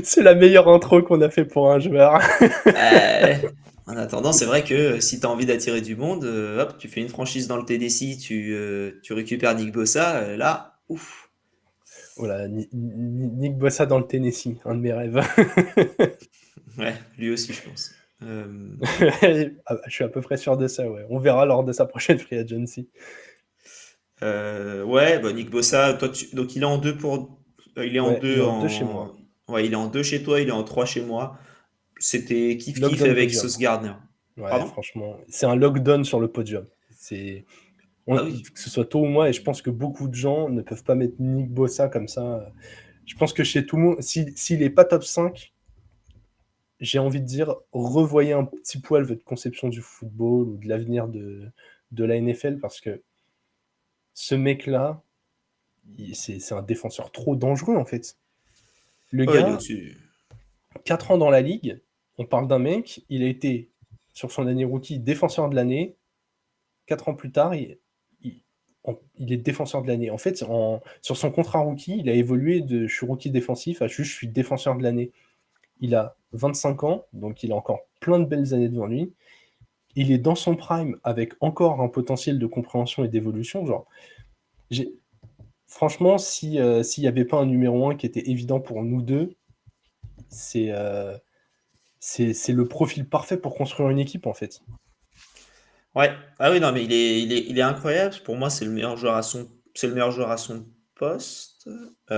Speaker 2: C'est la meilleure intro qu'on a fait pour un joueur.
Speaker 3: En attendant, c'est vrai que si tu as envie d'attirer du monde, hop, tu fais une franchise dans le TDC, tu récupères Nick Bossa, là, ouf.
Speaker 2: Voilà, Nick Bossa dans le Tennessee, un de mes rêves.
Speaker 3: Ouais, lui aussi, je pense.
Speaker 2: Je suis à peu près sûr de ça, ouais. On verra lors de sa prochaine free agency.
Speaker 3: Ouais, bah Nick Bossa, toi, donc il est en deux pour. Il est en
Speaker 2: Ouais, il
Speaker 3: deux
Speaker 2: est en 2 chez moi.
Speaker 3: Ouais, il est en deux chez toi, il est en trois chez moi. C'était kiff-kiff
Speaker 2: Lockdown
Speaker 3: avec
Speaker 2: podium.
Speaker 3: Sauce Gardner.
Speaker 2: Ouais,
Speaker 3: Pardon?
Speaker 2: franchement, c'est un lockdown sur le podium.
Speaker 3: Ah oui.
Speaker 2: Que ce soit toi ou moi, et je pense que beaucoup de gens ne peuvent pas mettre Nick Bossa comme ça. Je pense que chez tout le monde, s'il n'est pas top 5, j'ai envie de dire, revoyez un petit poil votre conception du football ou de l'avenir de la NFL, parce que ce mec-là, c'est un défenseur trop dangereux, en fait. Le
Speaker 3: Ouais, il est
Speaker 2: gars,
Speaker 3: au-dessus.
Speaker 2: 4 ans dans la ligue, on parle d'un mec, il a été, sur son année rookie, défenseur de l'année. 4 ans plus tard, il est défenseur de l'année. En fait, sur son contrat rookie, il a évolué de je suis rookie défensif à juste je suis défenseur de l'année. Il a 25 ans, donc il a encore plein de belles années devant lui. Il est dans son prime avec encore un potentiel de compréhension et d'évolution. Genre, franchement, s'il n'y avait pas un numéro 1 qui était évident pour nous deux, c'est le profil parfait pour construire une équipe, en fait.
Speaker 3: Ouais. Ah oui, non, mais il est incroyable. Pour moi, c'est le meilleur joueur à son poste. Oui,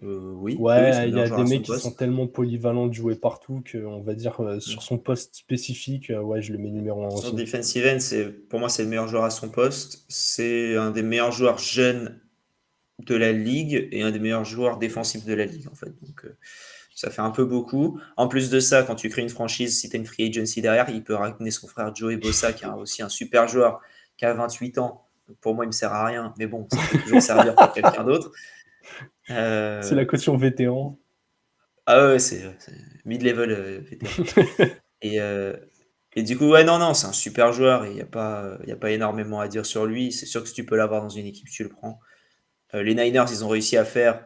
Speaker 3: oui, oui, c'est le
Speaker 2: Ouais, il y
Speaker 3: meilleur
Speaker 2: a
Speaker 3: joueur
Speaker 2: des
Speaker 3: à
Speaker 2: mecs
Speaker 3: son
Speaker 2: qui sont
Speaker 3: poste.
Speaker 2: tellement polyvalents de jouer partout qu'on va dire
Speaker 3: Mm.
Speaker 2: sur son poste spécifique, ouais, je le mets numéro 1
Speaker 3: Sur
Speaker 2: aussi.
Speaker 3: defensive end, pour moi, c'est le meilleur joueur à son poste. C'est un des meilleurs joueurs jeunes de la ligue et un des meilleurs joueurs défensifs de la ligue, en fait. Donc, ça fait un peu beaucoup. En plus de ça, quand tu crées une franchise, si tu as une free agency derrière, il peut ramener son frère Joey Bossa, qui est aussi un super joueur, qui a 28 ans. Donc, pour moi, il me sert à rien, mais bon, ça peut toujours servir pour quelqu'un d'autre.
Speaker 2: C'est la
Speaker 3: Euh,
Speaker 2: caution vétéran.
Speaker 3: Ah ouais, c'est mid-level vétéran. Et, euh, et du coup, ouais, non, non, c'est un super joueur et il y a pas énormément à dire sur lui. C'est sûr que si tu peux l'avoir dans une équipe, tu le prends. Les Niners, ils ont réussi à faire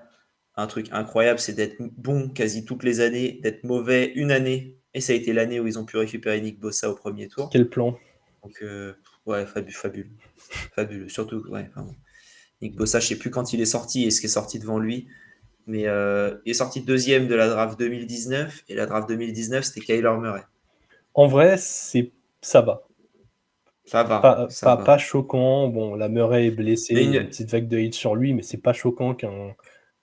Speaker 3: un truc incroyable, c'est d'être bon quasi toutes les années, d'être mauvais une année. Et ça a été l'année où ils ont pu récupérer Nick Bossa au premier tour.
Speaker 2: Quel plan.
Speaker 3: Donc, ouais, fabuleux. Fabuleux. Surtout, ouais, enfin, Nick Bossa, je sais plus quand il est sorti et ce qui est sorti devant lui. Mais il est sorti deuxième de la draft 2019. Et la draft 2019, c'était Kyler Murray.
Speaker 2: En vrai, ça va.
Speaker 3: Ça va, ça va.
Speaker 2: Pas choquant. Bon, la Murray est blessé,
Speaker 3: Mais
Speaker 2: il y a une petite vague de hits sur lui, mais c'est pas choquant qu'un.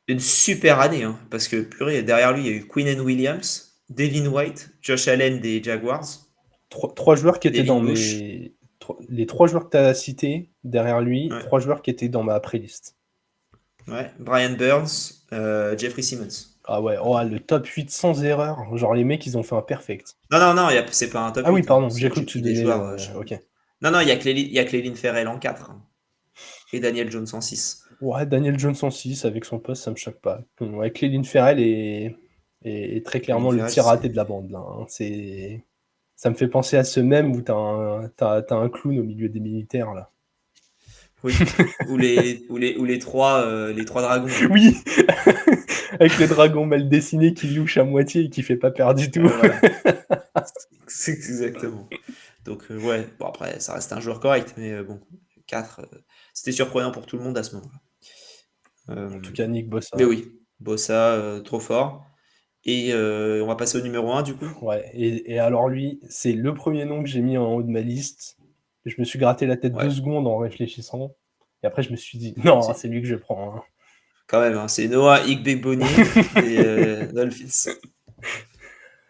Speaker 3: une super année, hein, parce que purée, derrière lui, il y a eu Quinnen Williams, Devin White, Josh Allen des Jaguars,
Speaker 2: Trois joueurs qui étaient
Speaker 3: Devin
Speaker 2: dans
Speaker 3: Bush.
Speaker 2: les 3 joueurs que tu as cités derrière lui,
Speaker 3: Ouais,
Speaker 2: 3 joueurs qui étaient dans ma playlist.
Speaker 3: ouais. Brian Burns, Jeffrey Simmons.
Speaker 2: Ah ouais, oh, le top 8 sans erreur. Genre, les mecs, ils ont fait un perfect.
Speaker 3: Non, non, non, c'est pas un top
Speaker 2: Ah oui,
Speaker 3: 8, hein,
Speaker 2: pardon, j'ai cru
Speaker 3: j'ai
Speaker 2: que tu
Speaker 3: pris des
Speaker 2: donnais.
Speaker 3: joueurs.
Speaker 2: Ok.
Speaker 3: Non, non, il y a Clelin Ferrell en 4 hein, et Daniel Jones en 6.
Speaker 2: Ouais, Daniel Jones en 6 avec son poste, ça me choque pas. Ouais, Clelin Ferrell est très
Speaker 3: Clelin
Speaker 2: clairement le
Speaker 3: Ferrell,
Speaker 2: tir raté
Speaker 3: c'est.
Speaker 2: de la bande là, hein. Ça me fait penser à ce même où t'as un clown au milieu des militaires là.
Speaker 3: Oui. Ou les trois dragons, là.
Speaker 2: Oui, avec le dragon mal dessiné qui louche à moitié et qui fait pas peur du tout.
Speaker 3: Voilà. C'est exactement. Donc, ouais, bon, après, ça reste un joueur correct, mais bon, 4, c'était surprenant pour tout le monde à ce moment-là.
Speaker 2: En tout
Speaker 3: Euh,
Speaker 2: cas, Nick
Speaker 3: mais
Speaker 2: Bossa.
Speaker 3: oui, Bossa, trop fort. Et on va passer au numéro 1 du coup.
Speaker 2: Ouais, et alors lui, c'est le premier nom que j'ai mis en haut de ma liste. Je me suis gratté la tête 2
Speaker 3: Ouais,
Speaker 2: secondes en réfléchissant. Et après, je me suis dit, non,
Speaker 3: c'est
Speaker 2: c'est lui que je prends, hein.
Speaker 3: quand même, hein, c'est Noah Igbegboni des Dolphins.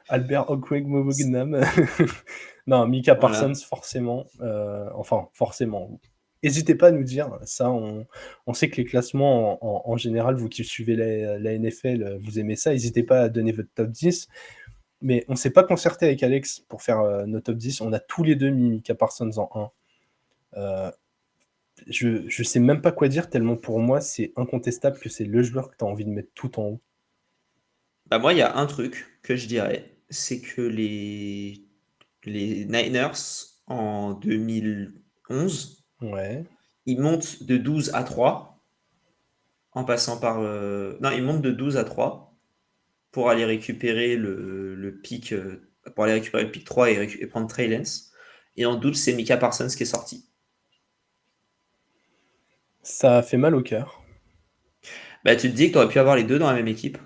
Speaker 2: Albert Okwuegbunam. Non, Micah
Speaker 3: Voilà.
Speaker 2: Parsons, forcément. Enfin, forcément. N'hésitez pas à nous dire. Ça, on sait que les classements, en général, vous qui suivez la NFL, vous aimez ça. N'hésitez pas à donner votre top 10. Mais on ne s'est pas concerté avec Alex pour faire nos top 10. On a tous les deux mis Micah Parsons en 1. Je sais même pas quoi dire, tellement pour moi, c'est incontestable que c'est le joueur que tu as envie de mettre tout en haut.
Speaker 3: Bah moi, il y a un truc que je dirais, c'est que les Niners en 2011,
Speaker 2: Ouais.
Speaker 3: ils montent de 12 à 3 en passant par... Non, ils montent de 12 à 3 pour aller récupérer le pick, pour aller récupérer le pick 3 et prendre Trey Lance. Et en 12, c'est Micah Parsons qui est sorti.
Speaker 2: Ça fait mal au cœur.
Speaker 3: Bah, tu te dis que tu aurais pu avoir les deux dans la même équipe.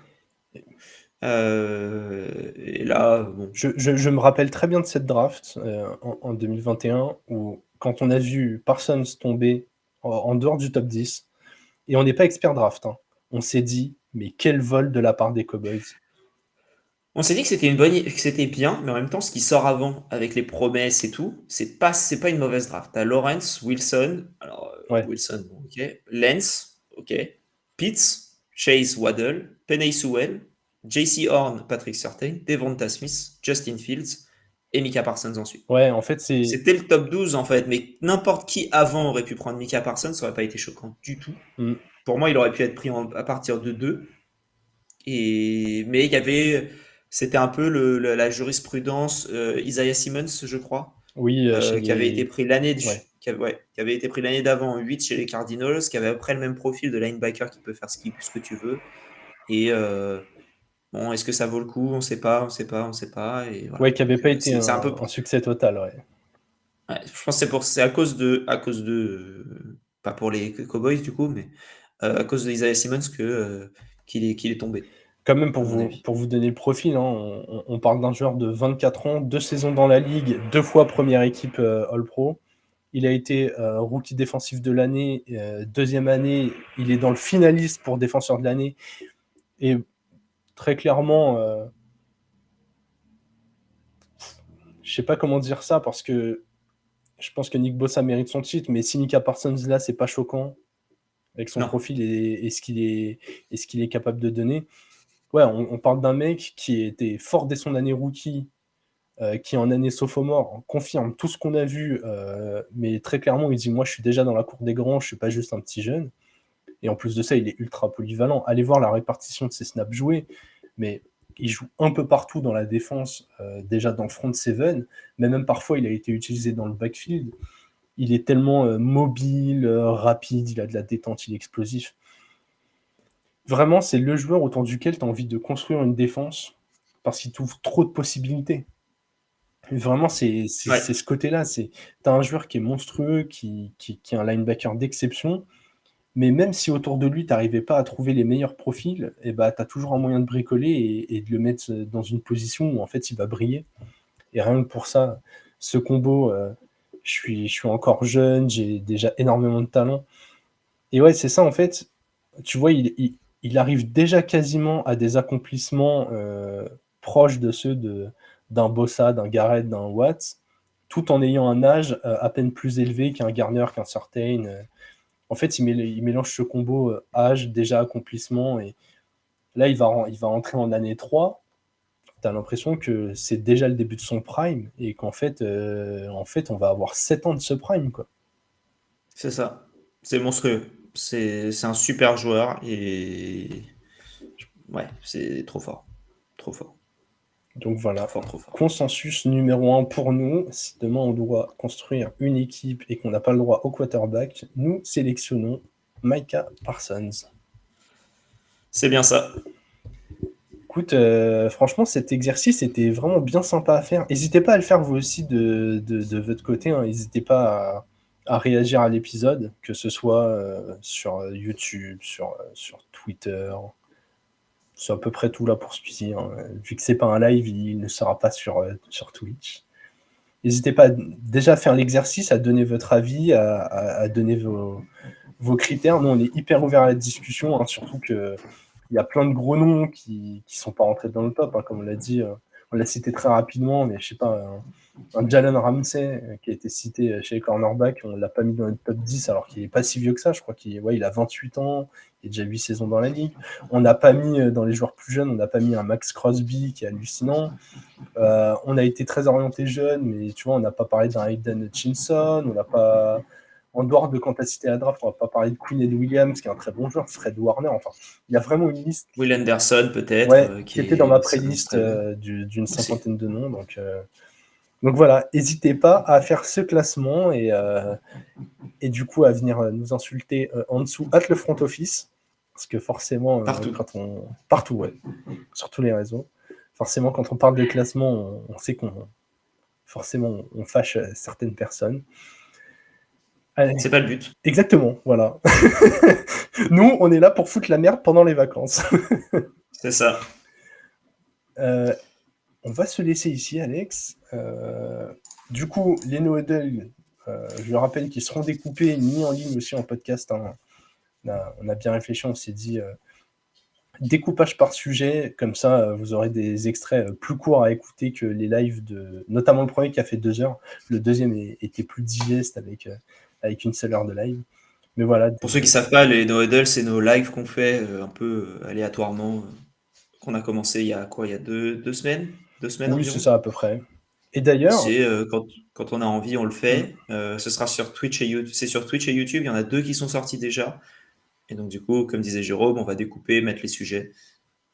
Speaker 3: Et là, bon,
Speaker 2: Je me rappelle très bien de cette draft en 2021 où, quand on a vu Parsons tomber en dehors du top 10, et on n'est pas expert draft, hein, on s'est dit, mais quel vol de la part des Cowboys.
Speaker 3: on s'est dit que que c'était bien, mais en même temps, ce qui sort avant avec les promesses et tout, c'est pas une mauvaise draft. T'as Lawrence, Wilson, alors
Speaker 2: Ouais,
Speaker 3: Wilson, bon, ok, Lance, ok, Pitts, Chase, Waddle, Penei Sewell, JC Horn, Patrick Surtain, Devonta Smith, Justin Fields et Micah Parsons ensuite.
Speaker 2: ouais, en fait, c'est.
Speaker 3: C'était le top 12 en fait, mais n'importe qui avant aurait pu prendre Micah Parsons, ça aurait pas été choquant du tout.
Speaker 2: Hmm.
Speaker 3: Pour moi, il aurait pu être pris à partir de 2. Mais c'était un peu la jurisprudence Isaiah Simmons, je crois,
Speaker 2: Oui, chez
Speaker 3: qui avait été
Speaker 2: les.
Speaker 3: pris l'année
Speaker 2: Ouais.
Speaker 3: qui avait été pris l'année d'avant en 8 chez les Cardinals, qui avait après le même profil de linebacker qui peut faire ce que tu veux. Et bon, est-ce que ça vaut le coup? On ne sait pas, on ne sait pas, on ne sait pas. Et
Speaker 2: Ouais,
Speaker 3: voilà.
Speaker 2: qui n'avait
Speaker 3: Donc,
Speaker 2: pas été
Speaker 3: c'est un peu.
Speaker 2: un succès total, ouais.
Speaker 3: Ouais, je pense que c'est à cause de pas pour les Cowboys du coup, mais à cause de Isaiah Simmons qu'il est tombé,
Speaker 2: Quand même,
Speaker 3: à mon avis.
Speaker 2: pour vous donner le profil, hein, on parle d'un joueur de 24 ans, 2 saisons dans la ligue, 2 fois première équipe All-Pro. Il a été rookie défensif de l'année, deuxième année, il est dans le finaliste pour défenseur de l'année. Et très clairement, je sais pas comment dire ça, parce que je pense que Nick Bossa mérite son titre, mais si Micah Parsons là, c'est pas choquant avec son
Speaker 3: Non.
Speaker 2: profil et ce qu'il est capable de donner. Ouais, on parle d'un mec qui était fort dès son année rookie, qui en année sophomore confirme tout ce qu'on a vu, mais très clairement, il dit, moi je suis déjà dans la cour des grands, je suis pas juste un petit jeune. Et en plus de ça, il est ultra polyvalent. Allez voir la répartition de ses snaps joués, mais il joue un peu partout dans la défense, déjà dans le front seven, mais même parfois il a été utilisé dans le backfield. Il est tellement mobile, rapide, il a de la détente, il est explosif. Vraiment, c'est le joueur autour duquel tu as envie de construire une défense parce qu'il t'ouvre trop de possibilités. Vraiment,
Speaker 3: Ouais.
Speaker 2: c'est ce côté-là. Tu as un joueur qui est monstrueux, qui est un linebacker d'exception, mais même si autour de lui, tu n'arrivais pas à trouver les meilleurs profils, et bah, tu as toujours un moyen de bricoler et de le mettre dans une position où en fait il va briller. Et rien que pour ça, ce combo, je suis encore jeune, j'ai déjà énormément de talent. Et ouais, c'est ça en fait. Tu vois, il arrive déjà quasiment à des accomplissements proches de ceux d'un Bossa, d'un Garrett, d'un Watts, tout en ayant un âge à peine plus élevé qu'un Garner, qu'un Surtain. En fait, il mélange ce combo âge, déjà accomplissement, et là, il va entrer en année 3. Tu as l'impression que c'est déjà le début de son prime, et qu'en fait, on va avoir 7 ans de ce prime, quoi.
Speaker 3: C'est ça. C'est monstrueux. C'est un super joueur et ouais, c'est trop fort. Trop fort.
Speaker 2: Donc voilà,
Speaker 3: Trop fort.
Speaker 2: consensus numéro 1 pour nous. Si demain on doit construire une équipe et qu'on n'a pas le droit au quarterback, nous sélectionnons Micah Parsons.
Speaker 3: C'est bien ça.
Speaker 2: Écoute, franchement, cet exercice était vraiment bien sympa à faire. N'hésitez pas à le faire vous aussi de votre côté. N'hésitez pas à réagir à l'épisode, que ce soit sur YouTube, sur Twitter. C'est à peu près tout là pour Squeezie. Vu que c'est pas un live, il ne sera pas sur Twitch. N'hésitez pas déjà à faire l'exercice, à donner votre avis, à donner vos critères. Nous, on est hyper ouvert à la discussion, surtout que il y a plein de gros noms qui sont pas rentrés dans le top, comme on l'a dit. On l'a cité très rapidement, mais je sais pas, un Jalen Ramsey qui a été cité chez les cornerbacks, on l'a pas mis dans le top 10 alors qu'il est pas si vieux que ça. Je crois qu'il a 28 ans, il a déjà 8 saisons dans la ligue. On n'a pas mis dans les joueurs plus jeunes, on n'a pas mis un Max Crosby qui est hallucinant. On a été très orienté jeune, mais tu vois, on n'a pas parlé d'un Hayden Hutchinson, on n'a pas... En dehors de quand tu as cité la draft, on va pas parler de Quinn Ed Williams, qui est un très bon joueur, Fred Warner, enfin, il y a vraiment une liste.
Speaker 3: Will Anderson, peut-être.
Speaker 2: Ouais, qui était dans ma playlist d'une cinquantaine de noms. Donc voilà, n'hésitez pas à faire ce classement et du coup à venir nous insulter en dessous, le front office, parce que forcément,
Speaker 3: Partout.
Speaker 2: Partout, ouais, sur tous les réseaux. Forcément, quand on parle de classement, on sait qu'on fâche certaines personnes. Allez.
Speaker 3: C'est pas le but.
Speaker 2: Exactement, voilà. Nous, on est là pour foutre la merde pendant les vacances.
Speaker 3: C'est ça.
Speaker 2: On va se laisser ici, Alex. Du coup, les no-huddle, je le rappelle qu'ils seront découpés, mis en ligne aussi en podcast. On a bien réfléchi, on s'est dit découpage par sujet, comme ça vous aurez des extraits plus courts à écouter que les lives notamment le premier qui a fait 2 heures. Le deuxième était plus digeste avec une seule heure de live. Mais voilà.
Speaker 3: Pour ceux qui savent pas, les no-huddle, c'est nos lives qu'on fait un peu aléatoirement, qu'on a commencé il y a 2 semaines 2 semaines
Speaker 2: Oui,
Speaker 3: environ.
Speaker 2: c'est ça à peu près. Et d'ailleurs,
Speaker 3: c'est quand on a envie, on le fait. Ce sera sur Twitch et YouTube. C'est sur Twitch et YouTube. Il y en a 2 qui sont sortis déjà. Et donc du coup, comme disait Jérôme, on va découper, mettre les sujets.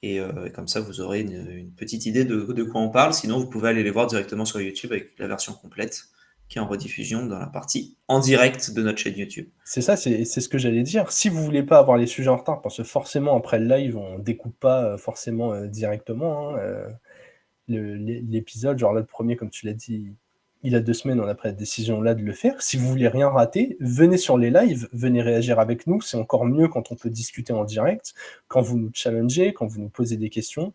Speaker 3: Et comme ça, vous aurez une petite idée de quoi on parle. Sinon, vous pouvez aller les voir directement sur YouTube avec la version complète qui est en rediffusion dans la partie en direct de notre chaîne YouTube.
Speaker 2: C'est ça, c'est ce que j'allais dire. Si vous voulez pas avoir les sujets en retard, parce que forcément, après le live, on découpe pas forcément directement l'épisode. Genre là, le premier, comme tu l'as dit, il y a 2 semaines, on a pris la décision là de le faire. Si vous voulez rien rater, venez sur les lives, venez réagir avec nous. C'est encore mieux quand on peut discuter en direct, quand vous nous challengez, quand vous nous posez des questions.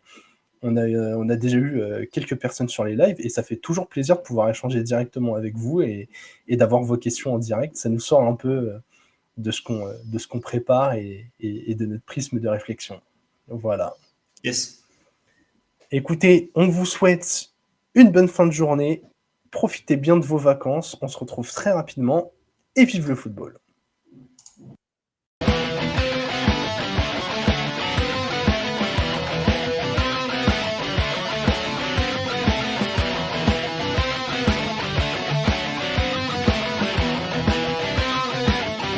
Speaker 2: On a déjà eu quelques personnes sur les lives et ça fait toujours plaisir de pouvoir échanger directement avec vous et d'avoir vos questions en direct. Ça nous sort un peu de ce qu'on prépare et de notre prisme de réflexion. Voilà.
Speaker 3: Yes.
Speaker 2: Écoutez, on vous souhaite une bonne fin de journée. Profitez bien de vos vacances. On se retrouve très rapidement et vive le football.